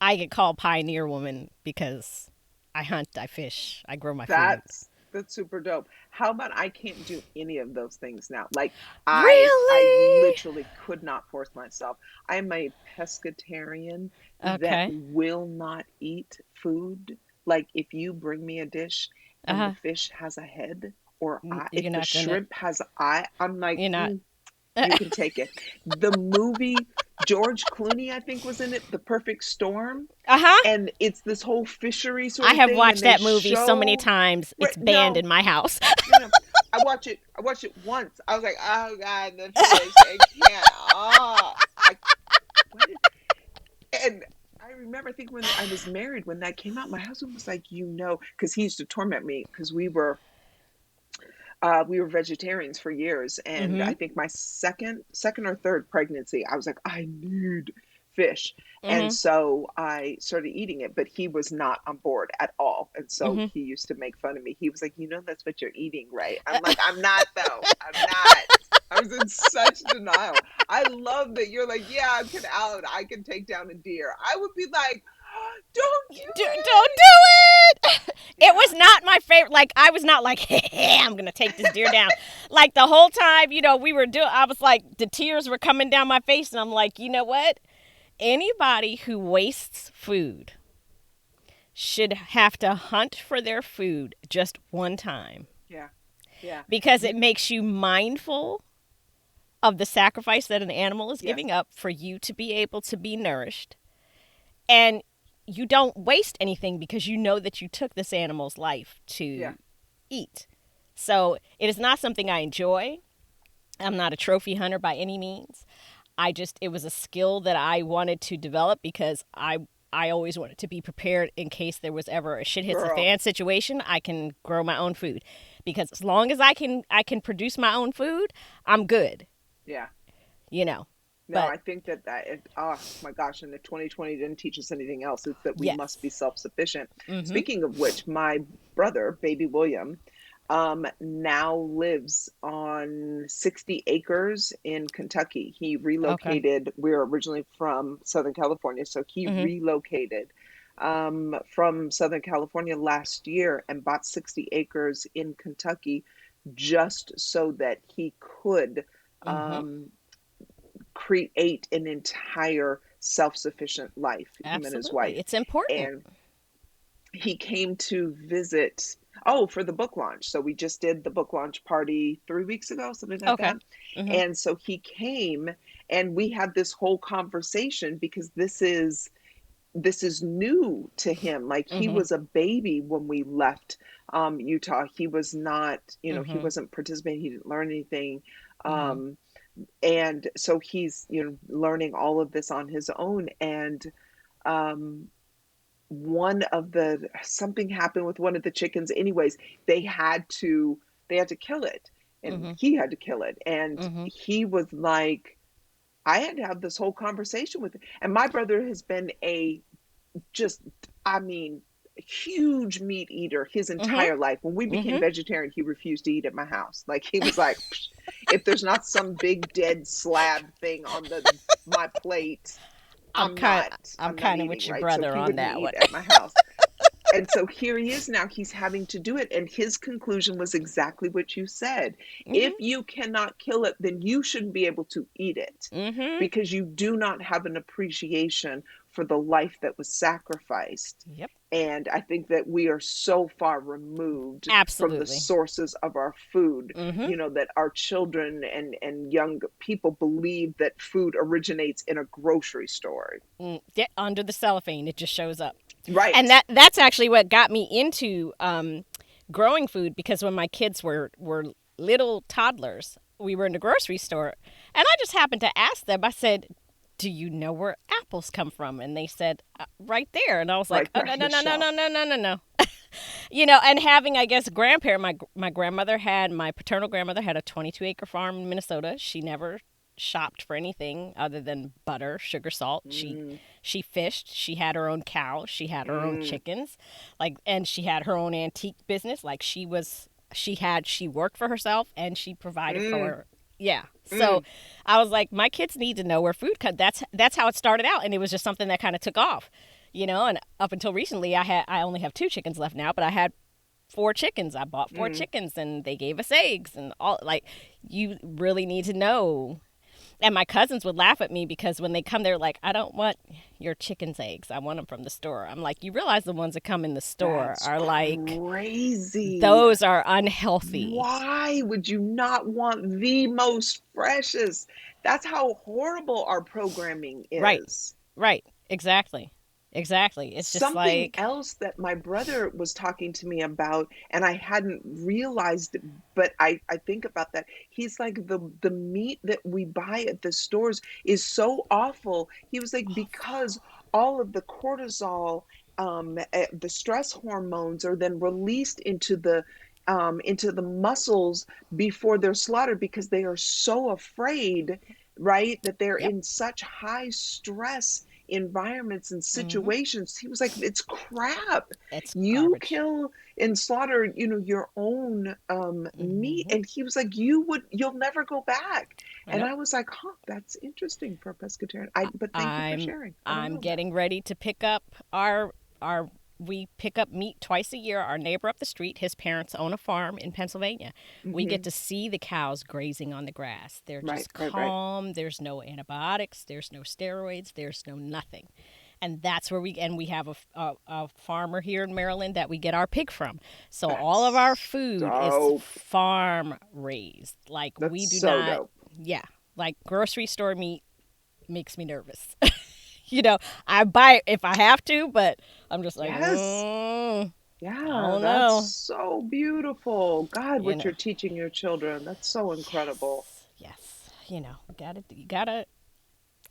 I get called Pioneer Woman because I hunt, I fish, I grow my food. that's super dope. How about I can't do any of those things now? Like I Really? literally could not force myself. I am a pescatarian that Okay. will not eat food. Like if you bring me a dish Uh and the huh. fish has a head, or if You're the not gonna. shrimp has eye, I'm like, You're not. you can take it. The movie, George Clooney, I think, was in it, The Perfect Storm, Uh huh. and it's this whole fishery sort I of have thing, and watched they that movie so many show. times. Right, It's banned no, in my house. no, no. I watched it once. I was like, oh God, the fish. I can't. Oh, what is, and I remember, I think when I was married, when that came out, my husband was like, because he used to torment me because we were vegetarians for years, and Mm-hmm. I think my second or third pregnancy, I was like, I need fish, and Mm-hmm. so I started eating it. But he was not on board at all, and so Mm-hmm. he used to make fun of me. He was like, that's what you're eating, right? I'm like, I'm not though. I'm not. I was in such denial. I love that you're like, yeah, I can take down a deer. I would be like, don't do Don't it. do it. It Yeah. was not my favorite. Like I was not like, hey, I'm gonna take this deer down. Like the whole time, we were doing. I was like, the tears were coming down my face, and I'm like, you know what? Anybody who wastes food should have to hunt for their food just one time Yeah. Yeah. because it You makes you mindful of the sacrifice that an animal is yes. giving up for you to be able to be nourished. And you don't waste anything because you know that you took this animal's life Yeah. to eat. So it is not something I enjoy. I'm not a trophy hunter by any means. It was a skill that I wanted to develop because I always wanted to be prepared in case there was ever a shit hits the Girl. fan situation. I can grow my own food because as long as I can produce my own food, I'm good. Yeah. You know. No, But I think oh my gosh, and if 2020 didn't teach us anything else, it's that we must yes. be self-sufficient. Mhm. Speaking of which, my brother, baby William, now lives on 60 acres in Kentucky. He Okay. relocated. We're originally from Southern California, so he Mhm. relocated from Southern California last year and bought 60 acres in Kentucky just so that he could Mhm. um, create an entire self-sufficient life, him and his Absolutely. wife. It's important. And he came to visit, oh, for the book launch. So we just did the book launch party 3 weeks ago, something like Okay. that. Mhm. And so he came and we had this whole conversation because this is new to him. Like he Mhm. was a baby when we left Utah. He was not, he Mhm. wasn't participating. He didn't learn anything. Mhm. Um, and so he's learning all of this on his own. And um one of the something happened with one of the chickens. Anyways, they had to they had to kill it, and Mhm. he had to kill it. And Mhm. he was like, I had to have this whole conversation with him. And my brother has been a just, I mean, huge meat eater his Mhm. entire life. When we became Mhm. vegetarian, he refused to eat at my house. Like he was like, if there's not some big dead slab thing on the my plate, I'm I'm kind not I'm I'm not kind of eating, with your right? So brother he on wouldn't that one. eat at my house. And so here he is now, he's having to do it. And his conclusion was exactly what you said. If Mhm. you cannot kill it, then you shouldn't be able to eat it Mhm. because you do not have an appreciation for the life that was sacrificed. Yep. And I think that we are so far removed from the Absolutely. sources of our food, Mhm. that our children and young people believe that food originates in a grocery store. Yeah, under the cellophane, it just shows up. And Right. that's actually what got me into growing food because when my kids were little toddlers, we were in the grocery store, and I just happened to ask them. I said, "Do you know where apples come from?" And they said, "Right there." And I was like, Right "Oh there no on no the no no shelf. no no no no no." And having, I guess, grandparent, my grandmother had, my paternal grandmother had a 22-acre farm in Minnesota. She never shopped for anything other than butter, sugar, salt. Mm, She fished. She had her own cows. She had her own mm, chickens, and she had her own antique business. She worked for herself and she provided mm, for. Yeah. So mm. I was like, my kids need to know where food comes. That's how it started out, and it was just something that kind of took off. And up until recently, I only have two chickens left now, but I had four chickens. I bought four Mm. chickens, and they gave us eggs and all. Like, you really need to know. And my cousins would laugh at me because when they come, they're like, "I don't want your chicken's eggs. I want them from the store." I'm like, "You realize the ones that come in the store That's are like, crazy. those are unhealthy." Why would you not want the most precious? That's how horrible our programming Right, is. right, exactly, exactly. It's just Something like, else that my brother was talking to me about, and I hadn't realized it, but I think about that. He's like, the meat that we buy at the stores is so awful. He was like, because all of the cortisol, the stress hormones are then released into the muscles before they're slaughtered because they are so afraid, right? That they're yep, in such high stress environments and mm-hmm, situations. He was like, it's crap. it's You garbage. kill and slaughter, your own meat. Mm-hmm. And he was like, you'll never go back. And Nope. I was like, huh, that's interesting for a pescatarian. But thank you for I'm sharing. I don't I'm know that. getting ready to pick up our we pick up meat twice a year. Our neighbor up the street, his parents own a farm in Pennsylvania. We get Hmm. to see the cows grazing on the grass. They're Right, just right, right. calm. There's no antibiotics. There's no steroids. There's no nothing. And that's where we have a farmer here in Maryland that we get our pig from. So all of our That's food is dope. farm raised. Like, That's we do so not, dope. yeah, like grocery store meat makes me nervous. You know, I buy it if I have to, but I'm just like, Yes. I Yeah, don't that's know. so beautiful. God, You what know, you're teaching your children. That's so incredible. yes. You gotta.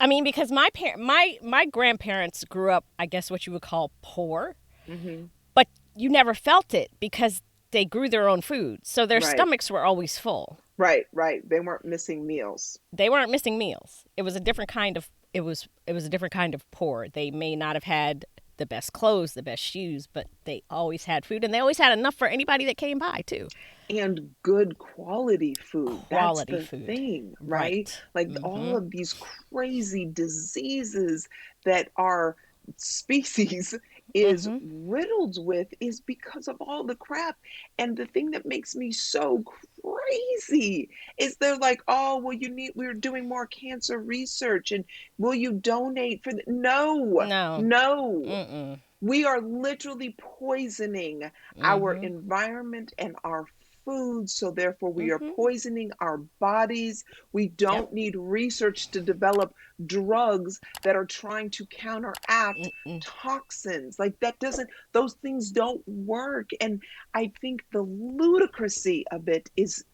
I mean, because my grandparents grew up, I guess what you would call poor, Hmm. but you never felt it because they grew their own food, so their Right. stomachs were always full. Right, right. They weren't missing meals. They weren't missing meals. It was a different kind of it was a different kind of poor. They may not have had the best clothes, the best shoes, but they always had food and they always had enough for anybody that came by too. And good quality food. That's Quality the food. thing, right? Right. Like all Mhm. of these crazy diseases that our species is Mhm. riddled with is because of all the crap. And the thing that makes me so crazy is they're like, oh, well, we're doing more cancer research and will you donate for the no, No. no. Mm-mm. We are literally poisoning our Mhm. environment and our food. So, therefore, we are Mhm. poisoning our bodies. We Yep. don't need research to develop drugs that are trying to counteract Mm-mm. toxins. Like, that doesn't, those things don't work. And I think the ludicrousy of it is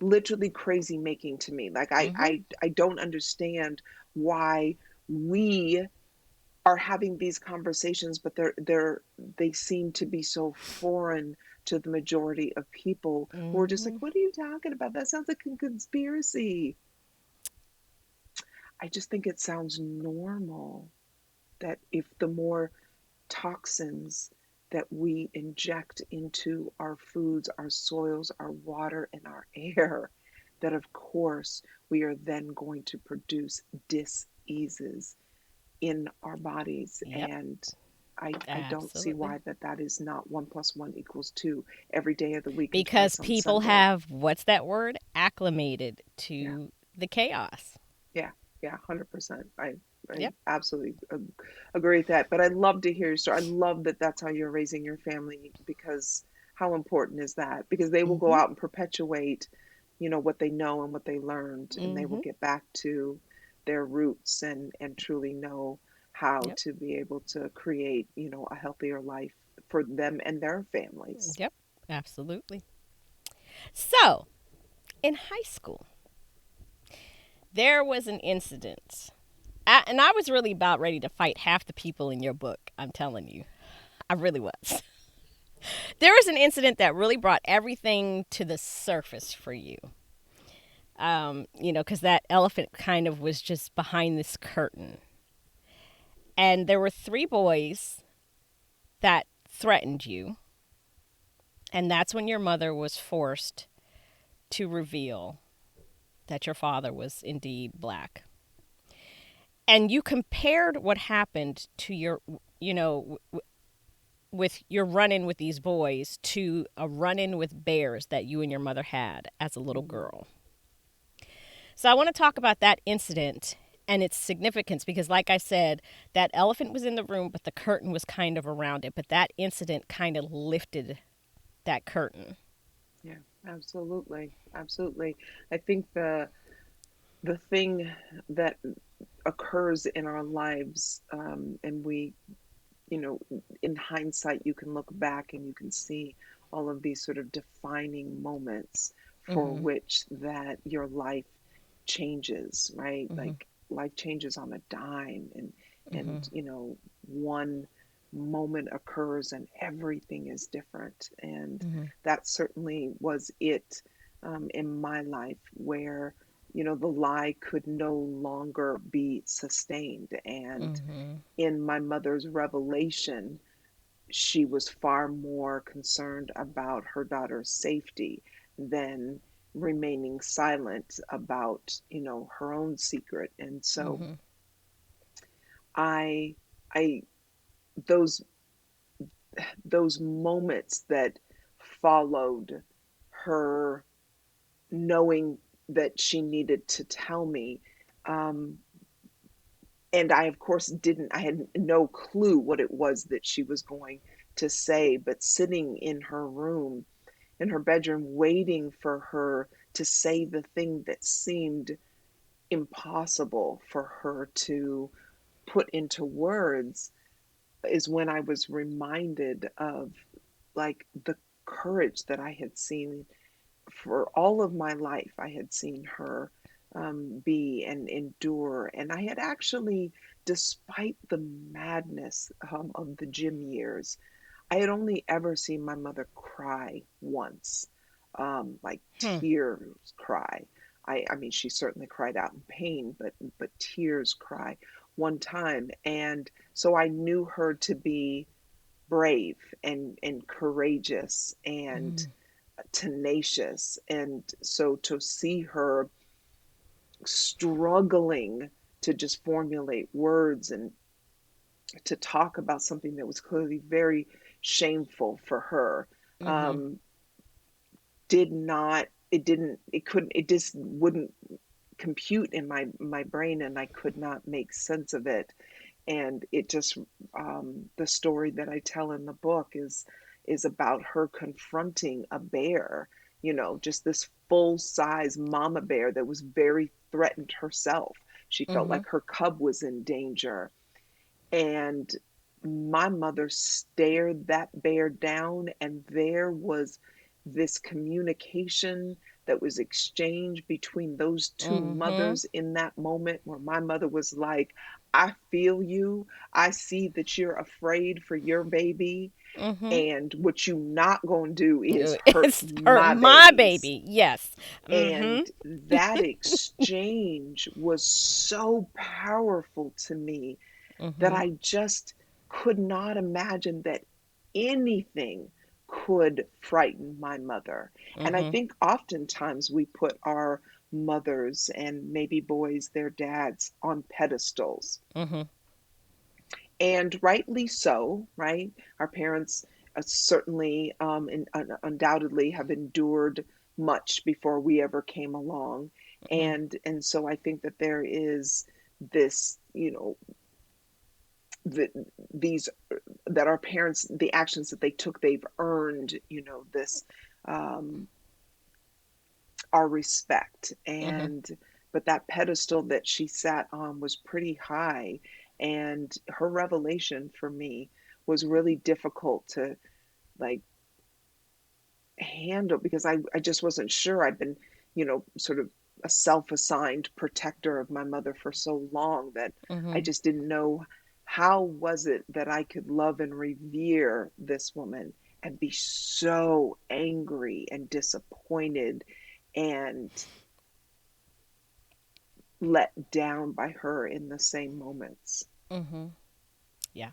literally crazy making to me. Like, Mhm. I don't understand why we are having these conversations, but they seem to be so foreign to the majority of people who are just like, Mhm. "What are you talking about? That sounds like a conspiracy." I just think it sounds normal that if the more toxins that we inject into our foods, our soils, our water, and our air, that of course we are then going to produce diseases in our bodies. Yep. And I don't see Absolutely. why that is not one plus one equals two every day of the week and Because twice on people Sunday. have what's that word? Acclimated Yeah, to the chaos. yeah, yeah, 100%. I Yep. absolutely agree with that. But I love to hear your story. I love that that's how you're raising your family because how important is that? Because they will go Mhm. out and perpetuate, what they know and what they learned, and they will Mhm. get back to their roots and truly know how Yep. to be able to create, a healthier life for them and their families. Yep. Absolutely. So, in high school, there was an incident. And I was really about ready to fight half the people in your book. I'm telling you. I really was. There was an incident that really brought everything to the surface for you. Because that elephant kind of was just behind this curtain. And there were three boys that threatened you. And that's when your mother was forced to reveal that your father was indeed black. And you compared what happened to your, you know, with your run in with these boys to a run in with bears that you and your mother had as a little Mhm. girl. So I want to talk about that incident and its significance because, like I said, that elephant was in the room, but the curtain was kind of around it. But that incident kind of lifted that curtain. Yeah, absolutely. Absolutely. I think the thing that occurs in our lives, and in hindsight, you can look back and you can see all of these sort of defining moments for Mm-hmm. which that your life changes, right? Mm-hmm. Like life changes on a dime, and Mm-hmm. and one moment occurs and everything is different. And Mm-hmm. that certainly was it, in my life where the lie could no longer be sustained. And Mm-hmm. in my mother's revelation, she was far more concerned about her daughter's safety than remaining silent about, her own secret. And so Mm-hmm. I, I, those, those moments that followed her knowing that she needed to tell me, um, and I, of course, didn't, I had no clue what it was that she was going to say, but sitting in her room, in her bedroom, waiting for her to say the thing that seemed impossible for her to put into words is when I was reminded of like the courage that I had seen for all of my life. I had seen her be and endure. And I had actually, despite the madness of the gym years, I had only ever seen my mother cry once, like Hmm. tears cry. I mean, she certainly cried out in pain, but tears cry one time. And so I knew her to be brave and courageous and Mm-hmm. tenacious. And so to see her struggling to just formulate words and to talk about something that was clearly very shameful for her, Mm-hmm. um, did not, it didn't, it couldn't, it just wouldn't compute in my brain, and I could not make sense of it. And it just, the story that I tell in the book is about her confronting a bear, just this full size mama bear that was very threatened herself. She felt Mm-hmm. like her cub was in danger. And my mother stared that bear down, and there was this communication that was exchanged between those two Mm-hmm. mothers in that moment, where my mother was like, I feel you. I see that you're afraid for your baby. Mm-hmm. And what you not gonna do is hurt It's her, my my babies. baby. Yes. Mm-hmm. And that exchange was so powerful to me that Mm-hmm. I just could not imagine that anything could frighten my mother. And I Mm-hmm. think oftentimes we put our mothers and maybe boys, their dads, on pedestals. Mm-hmm. And rightly so, right? Our parents certainly and undoubtedly have endured much before we ever came along. Mm-hmm. And so I think that there is this, that these that our parents, the actions that they took, they've earned, this, um, our respect. Mm-hmm. And but that pedestal that she sat on was pretty high, and her revelation for me was really difficult to, like, handle, because I just wasn't sure. I'd been, sort of a self-assigned protector of my mother for so long that I Mm-hmm. just didn't know how was it that I could love and revere this woman and be so angry and disappointed and let down by her in the same moments. Mm-hmm. Yeah.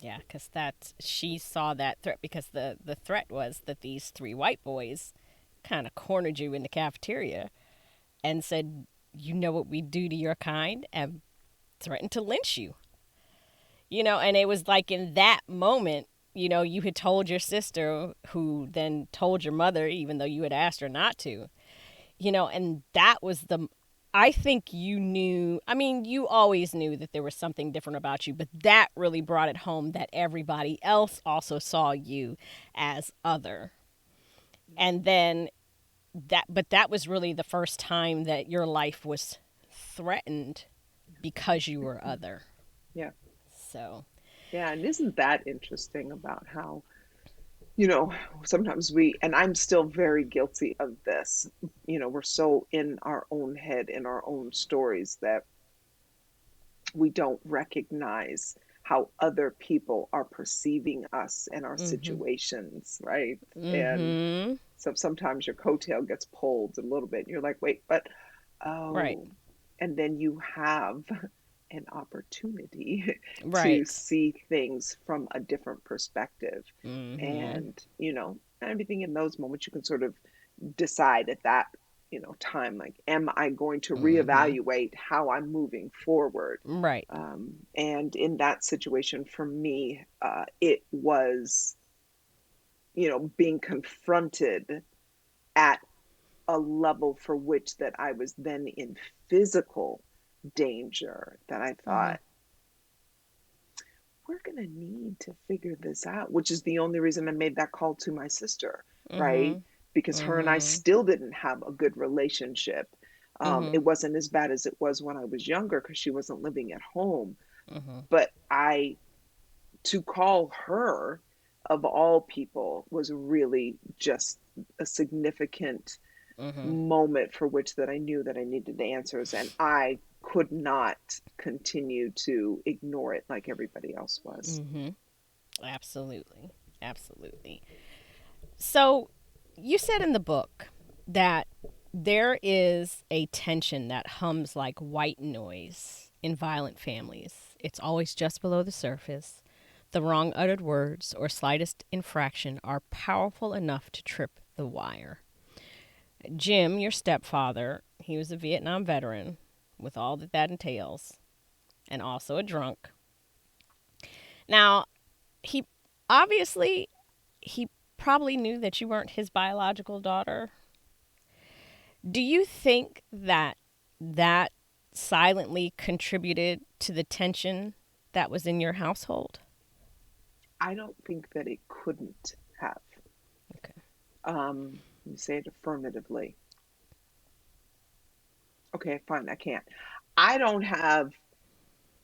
Yeah, because that she saw that threat because the threat was that these three white boys kind of cornered you in the cafeteria and said, "You know what we do to your kind," and threatened to lynch you. And it was like in that moment, you had told your sister, who then told your mother, even though you had asked her not to. And that was the. I think you knew. I mean, you always knew that there was something different about you, but that really brought it home that everybody else also saw you as other. And then but that was really the first time that your life was threatened because you were other. Yeah. So, Yeah. And isn't that interesting about how, you know, sometimes and I'm still very guilty of this, we're so in our own head, in our own stories, that we don't recognize how other people are perceiving us and our mhm. situations, right? And Mhm. so sometimes your coattail gets pulled a little bit and you're like, wait, but Right. oh, and then you have an opportunity to Right. see things from a different perspective. Mhm. And, everything in those moments you can sort of decide at that, time, like, am I going to Mhm. reevaluate how I'm moving forward? Right. And in that situation, for me, it was, being confronted at a level for which that I was then in physical danger, that I Mhm. thought, we're going to need to figure this out, which is the only reason I made that call to my sister, right? Mhm. Because her and I Mhm. still didn't have a good relationship. Mhm. It wasn't as bad as it was when I was younger because she wasn't living at home. Mhm. But to call her, of all people, was really just a significant Mhm. moment for which that I knew that I needed answers, and I could not continue to ignore it like everybody else was. Mhm. Absolutely. Absolutely. So, you said in the book that there is a tension that hums like white noise in violent families. It's always just below the surface. The wrong uttered words or slightest infraction are powerful enough to trip the wire. Jim, your stepfather, he was a Vietnam veteran with all that that entails, and also a drunk. Now, he obviously he probably knew that you weren't his biological daughter. Do you think that that silently contributed to the tension that was in your household? I don't think that it couldn't have. Okay. Let me say it affirmatively. Okay, fine, I can't. I don't have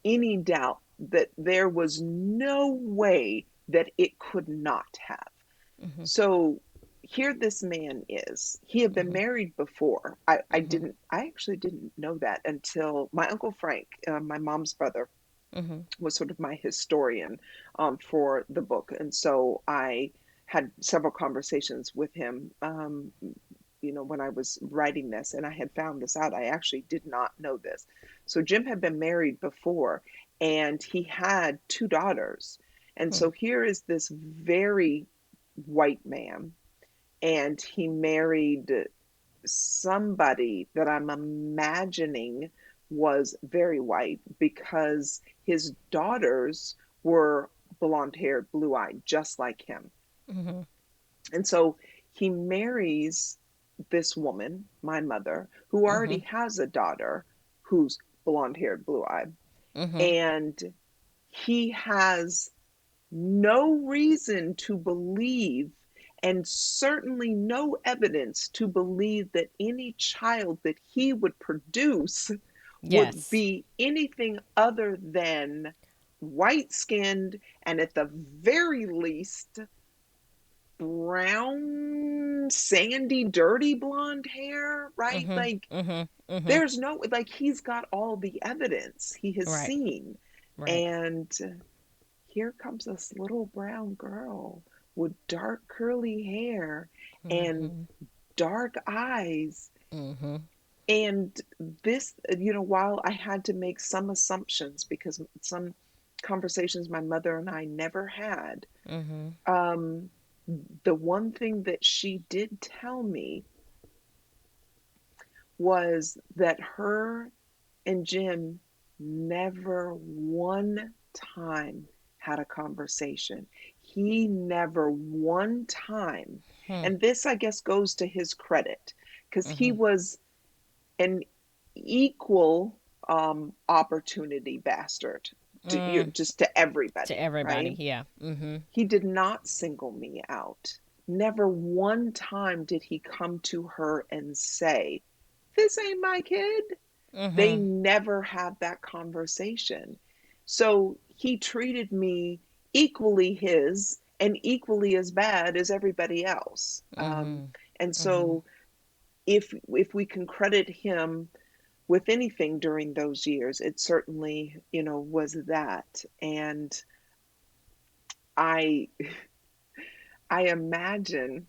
any doubt that there was no way that it could not have. Mhm. So here this man is. He had been Mhm. married before. I Mhm. didn't, I actually didn't know that until my Uncle Frank, my mom's brother, Mhm. was sort of my historian for the book. And so I had several conversations with him, when I was writing this, and I had found this out. I actually did not know this. So Jim had been married before, and he had two daughters. And Hmm. so here is this very white man, and he married somebody that I'm imagining was very white because his daughters were blonde haired, blue eyed, just like him. Mhm. And so he marries this woman, my mother, who already Mhm. has a daughter who's blonde haired, blue eyed. Mhm. And he has no reason to believe, and certainly no evidence to believe, that any child that he would produce would Yes. be anything other than white skinned, and at the very least brown, sandy, dirty blonde hair, right? Mhm. Like, Mhm. Mhm. there's no, like, he's got all the evidence he has Right. seen. Right. And here comes this little brown girl with dark curly hair and Mhm. dark eyes. Mhm. And this, while I had to make some assumptions because some conversations my mother and I never had, Mhm. um, the one thing that she did tell me was that her and Jim never one time had a conversation. He never one time, Hmm. and this, I guess, goes to his credit, because he Mhm. was an equal opportunity bastard Mm. just to To everybody, everybody, right? yeah. Mhm. He did not single me out. Never one time did he come to her and say, "This ain't my kid." They Mhm. never had that conversation. So he treated me equally his and equally as bad as everybody else. Mhm. And Mhm. so if we can credit him with anything during those years, it certainly, was that. And I I imagine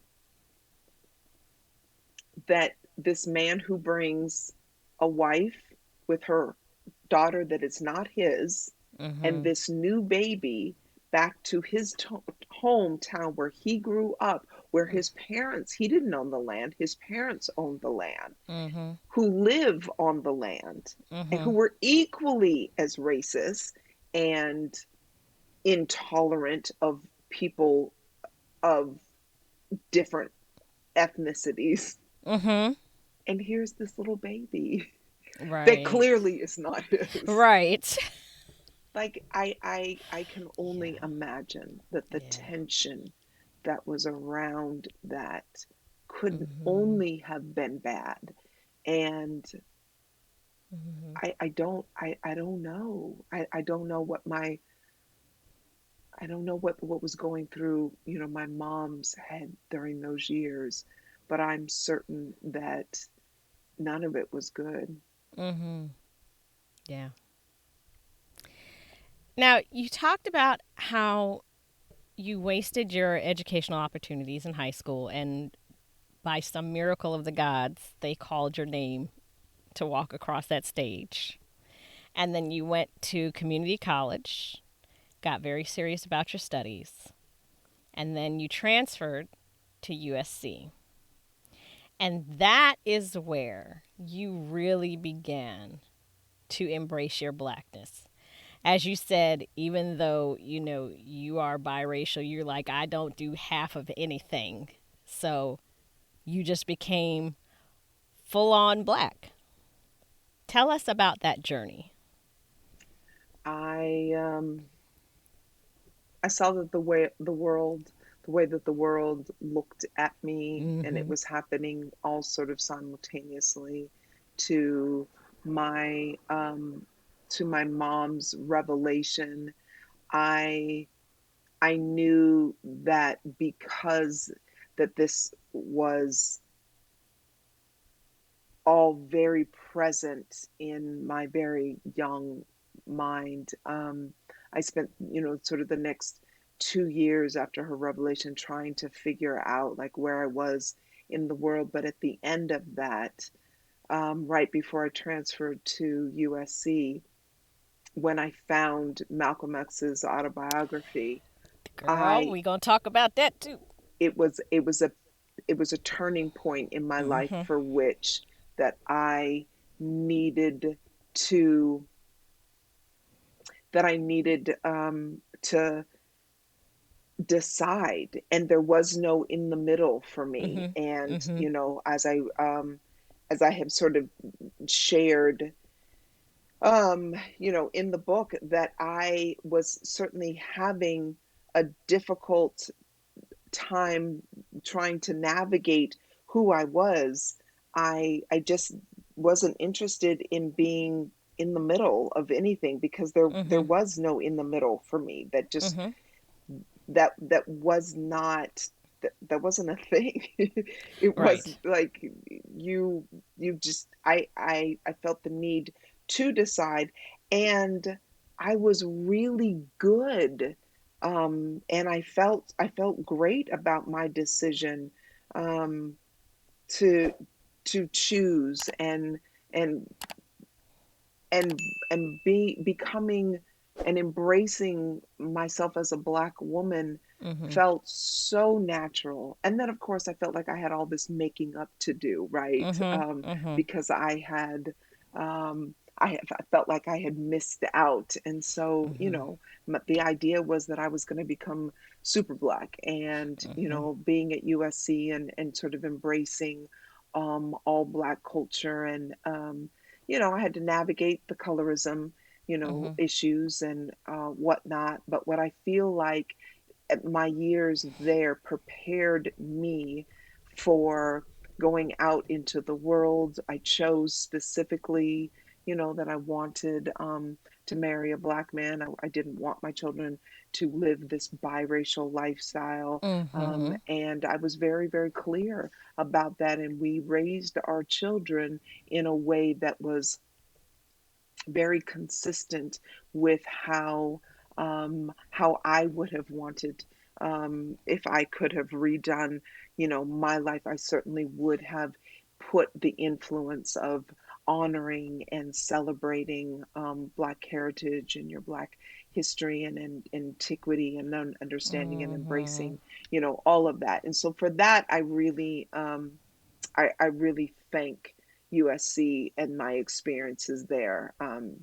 that this man who brings a wife with her daughter that is not his, and Mhm. this new baby back to his hometown where he grew up, where his parents, he didn't own the land, his parents owned the land, Mhm. who live on the land, and who Mhm. were equally as racist and intolerant of people of different ethnicities. Mhm. And here's this little baby that Right. clearly is not his. Right. Like, I can only Yeah. imagine that the Yeah. tension that was around that could Mhm. only have been bad. And Mm-hmm. I don't know. I don't know what my I don't know what was going through, my mom's head during those years, but I'm certain that none of it was good. Mm-hmm. Yeah. Now, you talked about how you wasted your educational opportunities in high school, and by some miracle of the gods, they called your name to walk across that stage. And then you went to community college, got very serious about your studies, and then you transferred to USC. And that is where you really began to embrace your blackness. As you said, even though, you are biracial, you're like, I don't do half of anything. So you just became full on black. Tell us about that journey. I um I saw that the way that the world looked at me, and it Mm-hmm. was happening all sort of simultaneously to my my mom's revelation. I I knew that because that this was all very present in my very young mind. I spent, sort of the next 2 years after her revelation trying to figure out like where I was in the world. But at the end of that, right before I transferred to USC, when I found Malcolm X's autobiography, Girl, I we gonna talk about that too. it was a turning point in my life Mm-hmm. for which that I needed to I needed to decide, and there was no in the middle for me. Mm-hmm. And Mm-hmm. as I have sort of shared, in the book, that I was certainly having a difficult time trying to navigate who I was. I just wasn't interested in being in the middle of anything, because there Mm-hmm. was no in the middle for me. That just Mm-hmm. that was not that wasn't a thing. It was Right. like you just I felt the need to decide, and I was really good, and I felt great about my decision, um to choose, and and becoming and embracing myself as a black woman Mm-hmm. felt so natural. And then of course I felt like I had all this making up to do, right? Mm-hmm. Mm-hmm. Because I felt like I had missed out. And so, Mm-hmm. the idea was that I was going to become super black, and, Mm-hmm. being at USC, and sort of embracing all black culture. And I had to navigate the colorism, Mm-hmm. issues and whatnot. But what I feel like my years there prepared me for going out into the world. I chose specifically, that I wanted to marry a black man. I didn't want my children to live this biracial lifestyle. Mm-hmm. And I was very, very clear about that. And we raised our children in a way that was very consistent with how I would have wanted, if I could have redone, my life. I certainly would have put the influence of honoring and celebrating Black heritage and your Black history and antiquity, and understanding and Mm-hmm. embracing, all of that. And so for that, I really thank USC and my experiences there,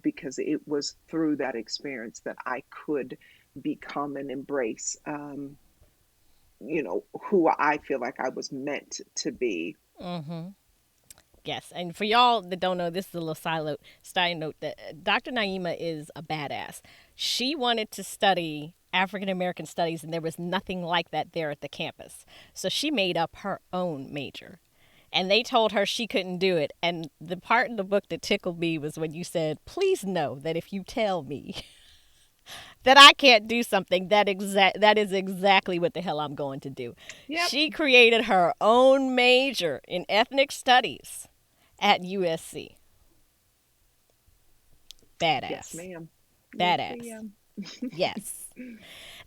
because it was through that experience that I could become and embrace, who I feel like I was meant to be. Mm-hmm. Yes, and for y'all that don't know, this is a little side note that Dr. Naeema is a badass. She wanted to study African American studies, and there was nothing like that there at the campus. So she made up her own major. and they told her she couldn't do it. And the part in the book that tickled me was when you said, "Please know that if you tell me that I can't do something, that is exactly what the hell I'm going to do." Yep. She created her own major in ethnic studies at USC. Yes, Badass. ma'am. Yes, Badass. ma'am. Yes.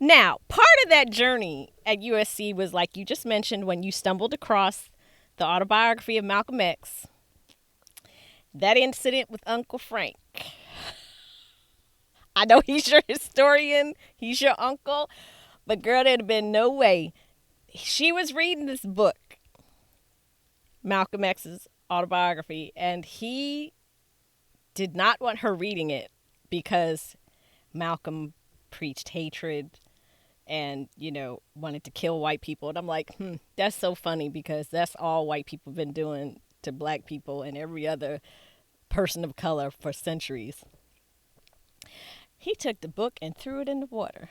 Now, part of that journey at USC was like you just mentioned when you stumbled across the autobiography of Malcolm X, that incident with Uncle Frank. I know he's your historian, he's your uncle, but girl, there'd have been no way. She was reading this book, Malcolm X's autobiography, and he did not want her reading it because Malcolm preached hatred and, wanted to kill white people. And I'm like, that's so funny because that's all white people have been doing to black people and every other person of color for centuries. He took the book and threw it in the water.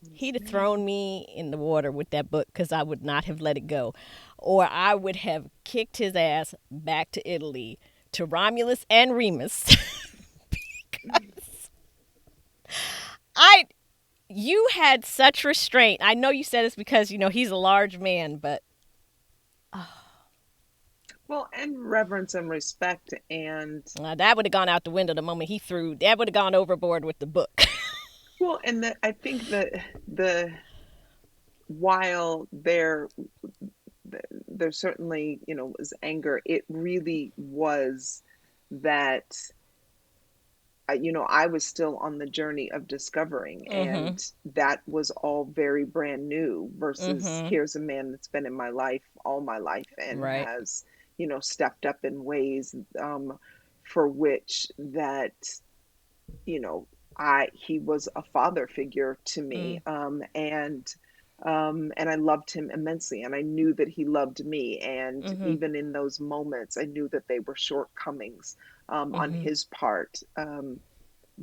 Yes, He'd have ma'am. thrown me in the water with that book because I would not have let it go. Or I would have kicked his ass back to Italy to Romulus and Remus. I You had such restraint. I know you said it's because, he's a large man, but Well, and reverence and respect, and that would have gone out the window the moment he threw. That would have gone overboard with the book. well, and I think that the while there certainly, was anger, it really was that I was still on the journey of discovering, Mm-hmm. and that was all very brand new versus Mm-hmm. here's a man that's been in my life all my life and Right. has, stepped up in ways for which that, you know, he was a father figure to me, Mm. and I loved him immensely, and I knew that he loved me, and Mm-hmm. even in those moments, I knew that they were shortcomings on Mm-hmm. his part.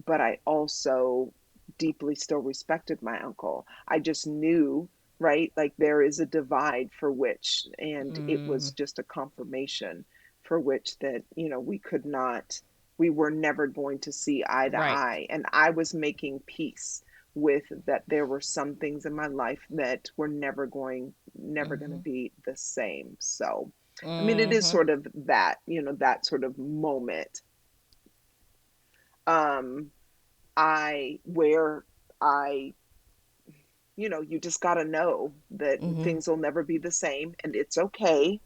But I also deeply still respected my uncle. I just knew, right? Like there is a divide for which, and it Mm-hmm. was just a confirmation for which that, we could not, we were never going to see eye to Right. eye. And I was making peace with that there were some things in my life that were never going to Mm-hmm. be the same. So, I mean, it is Mm-hmm. sort of that, that sort of moment. Um, I where I, you just got to know that Mm-hmm. things will never be the same and it's okay,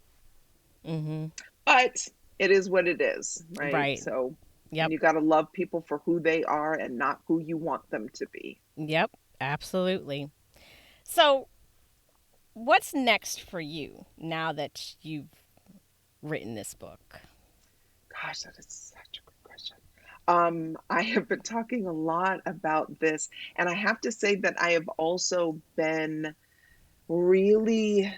Mm-hmm. but it is what it is, right? Right. So, and Yep. you got to love people for who they are and not who you want them to be. Yep. Absolutely. So, what's next for you now that you've written this book? Gosh, that is such a good question. I have been talking a lot about this, and I have to say that I have also been really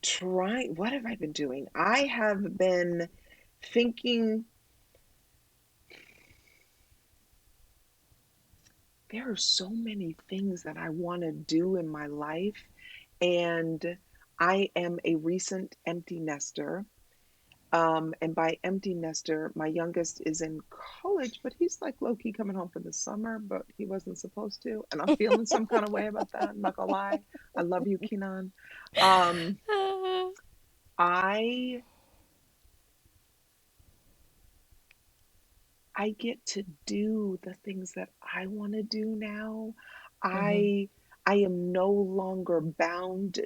trying. What have I been doing? I have been thinking there are so many things that I want to do in my life. And I am a recent empty nester. And by empty nester, my youngest is in college, but he's like low key coming home for the summer, but he wasn't supposed to. And I'm feeling some kind of way about that. I'm not gonna lie. I love you, Kenan. Um, I I get to do the things that I want to do now. Mm-hmm. I I am no longer bound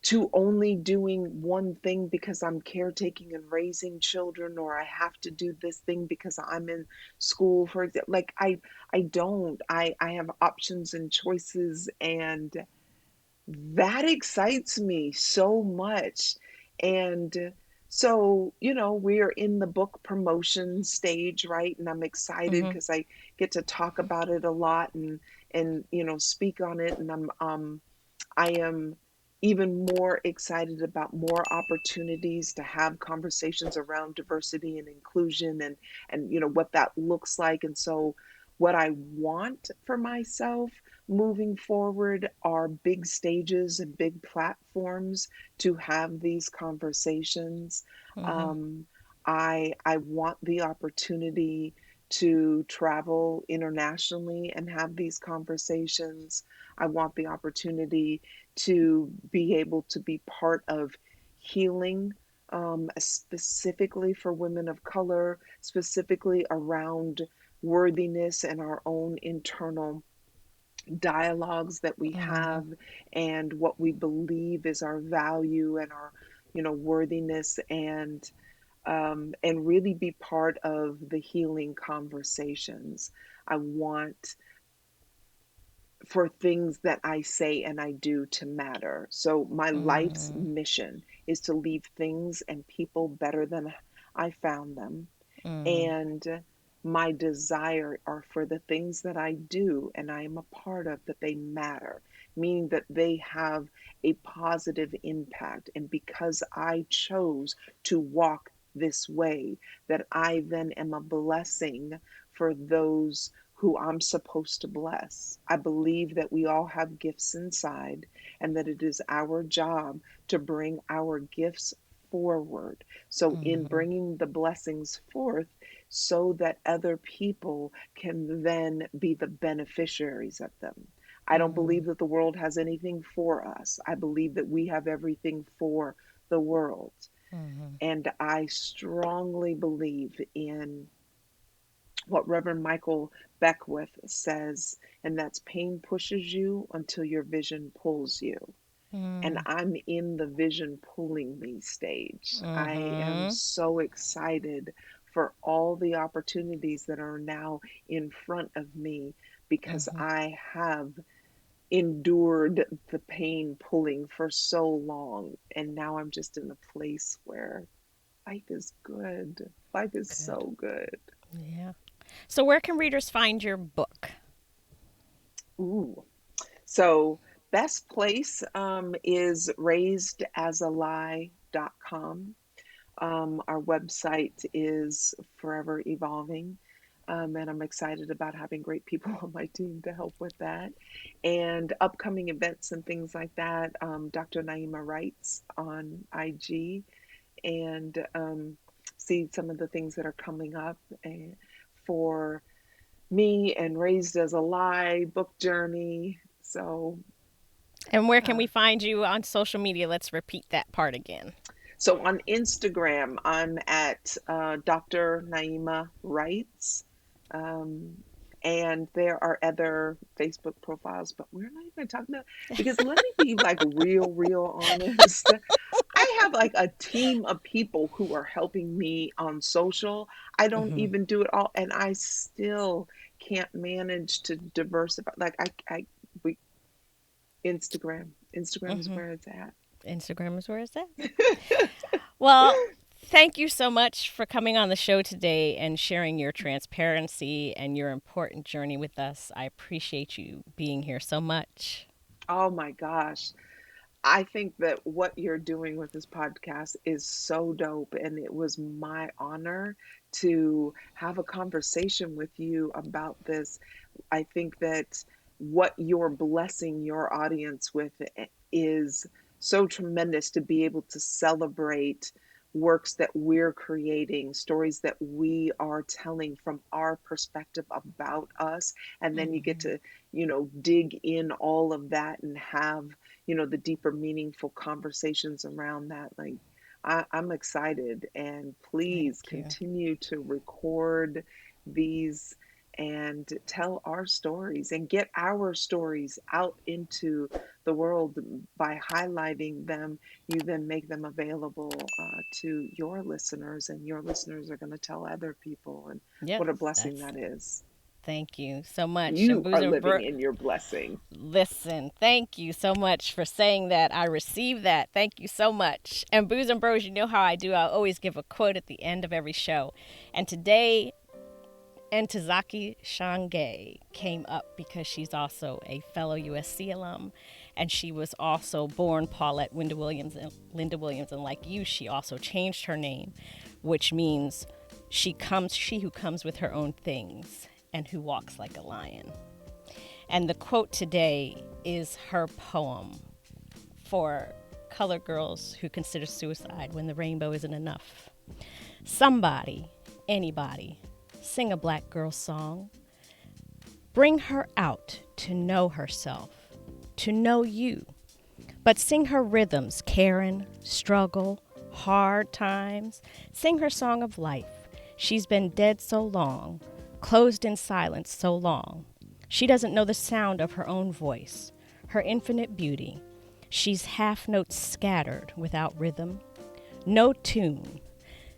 to only doing one thing because I'm caretaking and raising children, or I have to do this thing because I'm in school, for example. Like I don't. I have options and choices, and that excites me so much. And so, we're in the book promotion stage, right? And I'm excited Mm-hmm. because I get to talk about it a lot and speak on it. And I am even more excited about more opportunities to have conversations around diversity and inclusion and what that looks like. And so what I want for myself, moving forward are big stages and big platforms to have these conversations. Mm-hmm. Um, I want the opportunity to travel internationally and have these conversations. I want the opportunity to be able to be part of healing, specifically for women of color, specifically around worthiness and our own internal dialogues that we Mm-hmm. have and what we believe is our value and our worthiness, and really be part of the healing conversations. I want for things that I say and I do to matter. So my life's Mm-hmm. mission is to leave things and people better than I found them. Mm-hmm. And my desire are for the things that I do and I am a part of, that they matter, meaning that they have a positive impact. And because I chose to walk this way, that I then am a blessing for those who I'm supposed to bless. I believe that we all have gifts inside and that it is our job to bring our gifts forward. So, in Mm-hmm. bringing the blessings forth, so that other people can then be the beneficiaries of them. I don't Mm-hmm. believe that the world has anything for us. I believe that we have everything for the world. Mm-hmm. And I strongly believe in what Reverend Michael Beckwith says, and that's pain pushes you until your vision pulls you. And I'm in the vision pulling me stage. I am Mm-hmm. so excited for all the opportunities that are now in front of me because Mm-hmm. I have endured the pain pulling for so long. And now I'm just in a place where life is good. Life is Good. so good. Yeah. So, where can readers find your book? Ooh. So, best place is raisedasalie.com. Our website is forever evolving, and I'm excited about having great people on my team to help with that. And upcoming events and things like that, Dr. Naeema writes on IG, and see some of the things that are coming up for me and Raised as a Lie book journey. So, And where can uh, we find you on social media? Let's repeat that part again. so on Instagram, I'm at Dr. Naeema Writes. Um, and there are other Facebook profiles, but we're not even talking about, because let me be like real honest. I have like a team of people who are helping me on social. I don't Mm-hmm. even do it all, and I still can't manage to diversify. Like we Instagram is Mm-hmm. where it's at. Instagram is where it's at. Well, thank you so much for coming on the show today and sharing your transparency and your important journey with us. I appreciate you being here so much. Oh my gosh. I think that what you're doing with this podcast is so dope. And it was my honor to have a conversation with you about this. I think that what you're blessing your audience with is so tremendous, to be able to celebrate works that we're creating, stories that we are telling from our perspective about us. And then you get Mm-hmm. to, dig in all of that and have, the deeper, meaningful conversations around that. Like, I'm excited, and Thank please you. continue to record these and tell our stories and get our stories out into the world. By highlighting them, you then make them available to your listeners, and your listeners are going to tell other people. And Yes, what a blessing that's that is. thank you so much. And You are Booze and living Bro, in your blessing. listen, thank you so much for saying that. I received that. Thank you so much. And Booze and Bros, you know how I do. I always give a quote at the end of every show. And today, Ntozake Shange came up because she's also a fellow USC alum, and she was also born Paulette Linda Williams, and like you, she also changed her name, which means she who comes with her own things and who walks like a lion. And the quote today is her poem for colored girls who consider suicide when the rainbow isn't enough. Somebody, anybody, sing a black girl song. Bring her out to know herself, to know you. But sing her rhythms, caring, struggle, hard times. Sing her song of life. She's been dead so long, closed in silence so long. She doesn't know the sound of her own voice, her infinite beauty. She's half notes scattered without rhythm, no tune.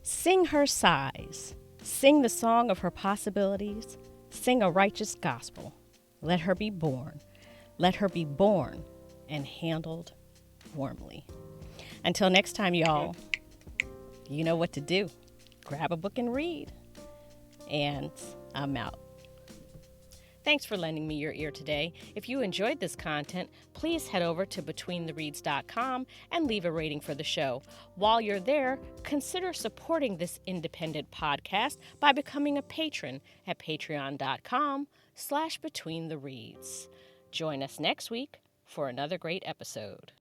Sing her sighs. Sing the song of her possibilities. Sing a righteous gospel. Let her be born. Let her be born and handled warmly. Until next time, y'all, you know what to do. Grab a book and read. And I'm out. Thanks for lending me your ear today. If you enjoyed this content, please head over to betweenthereads.com and leave a rating for the show. While you're there, consider supporting this independent podcast by becoming a patron at patreon.com/betweenthereads. Join us next week for another great episode.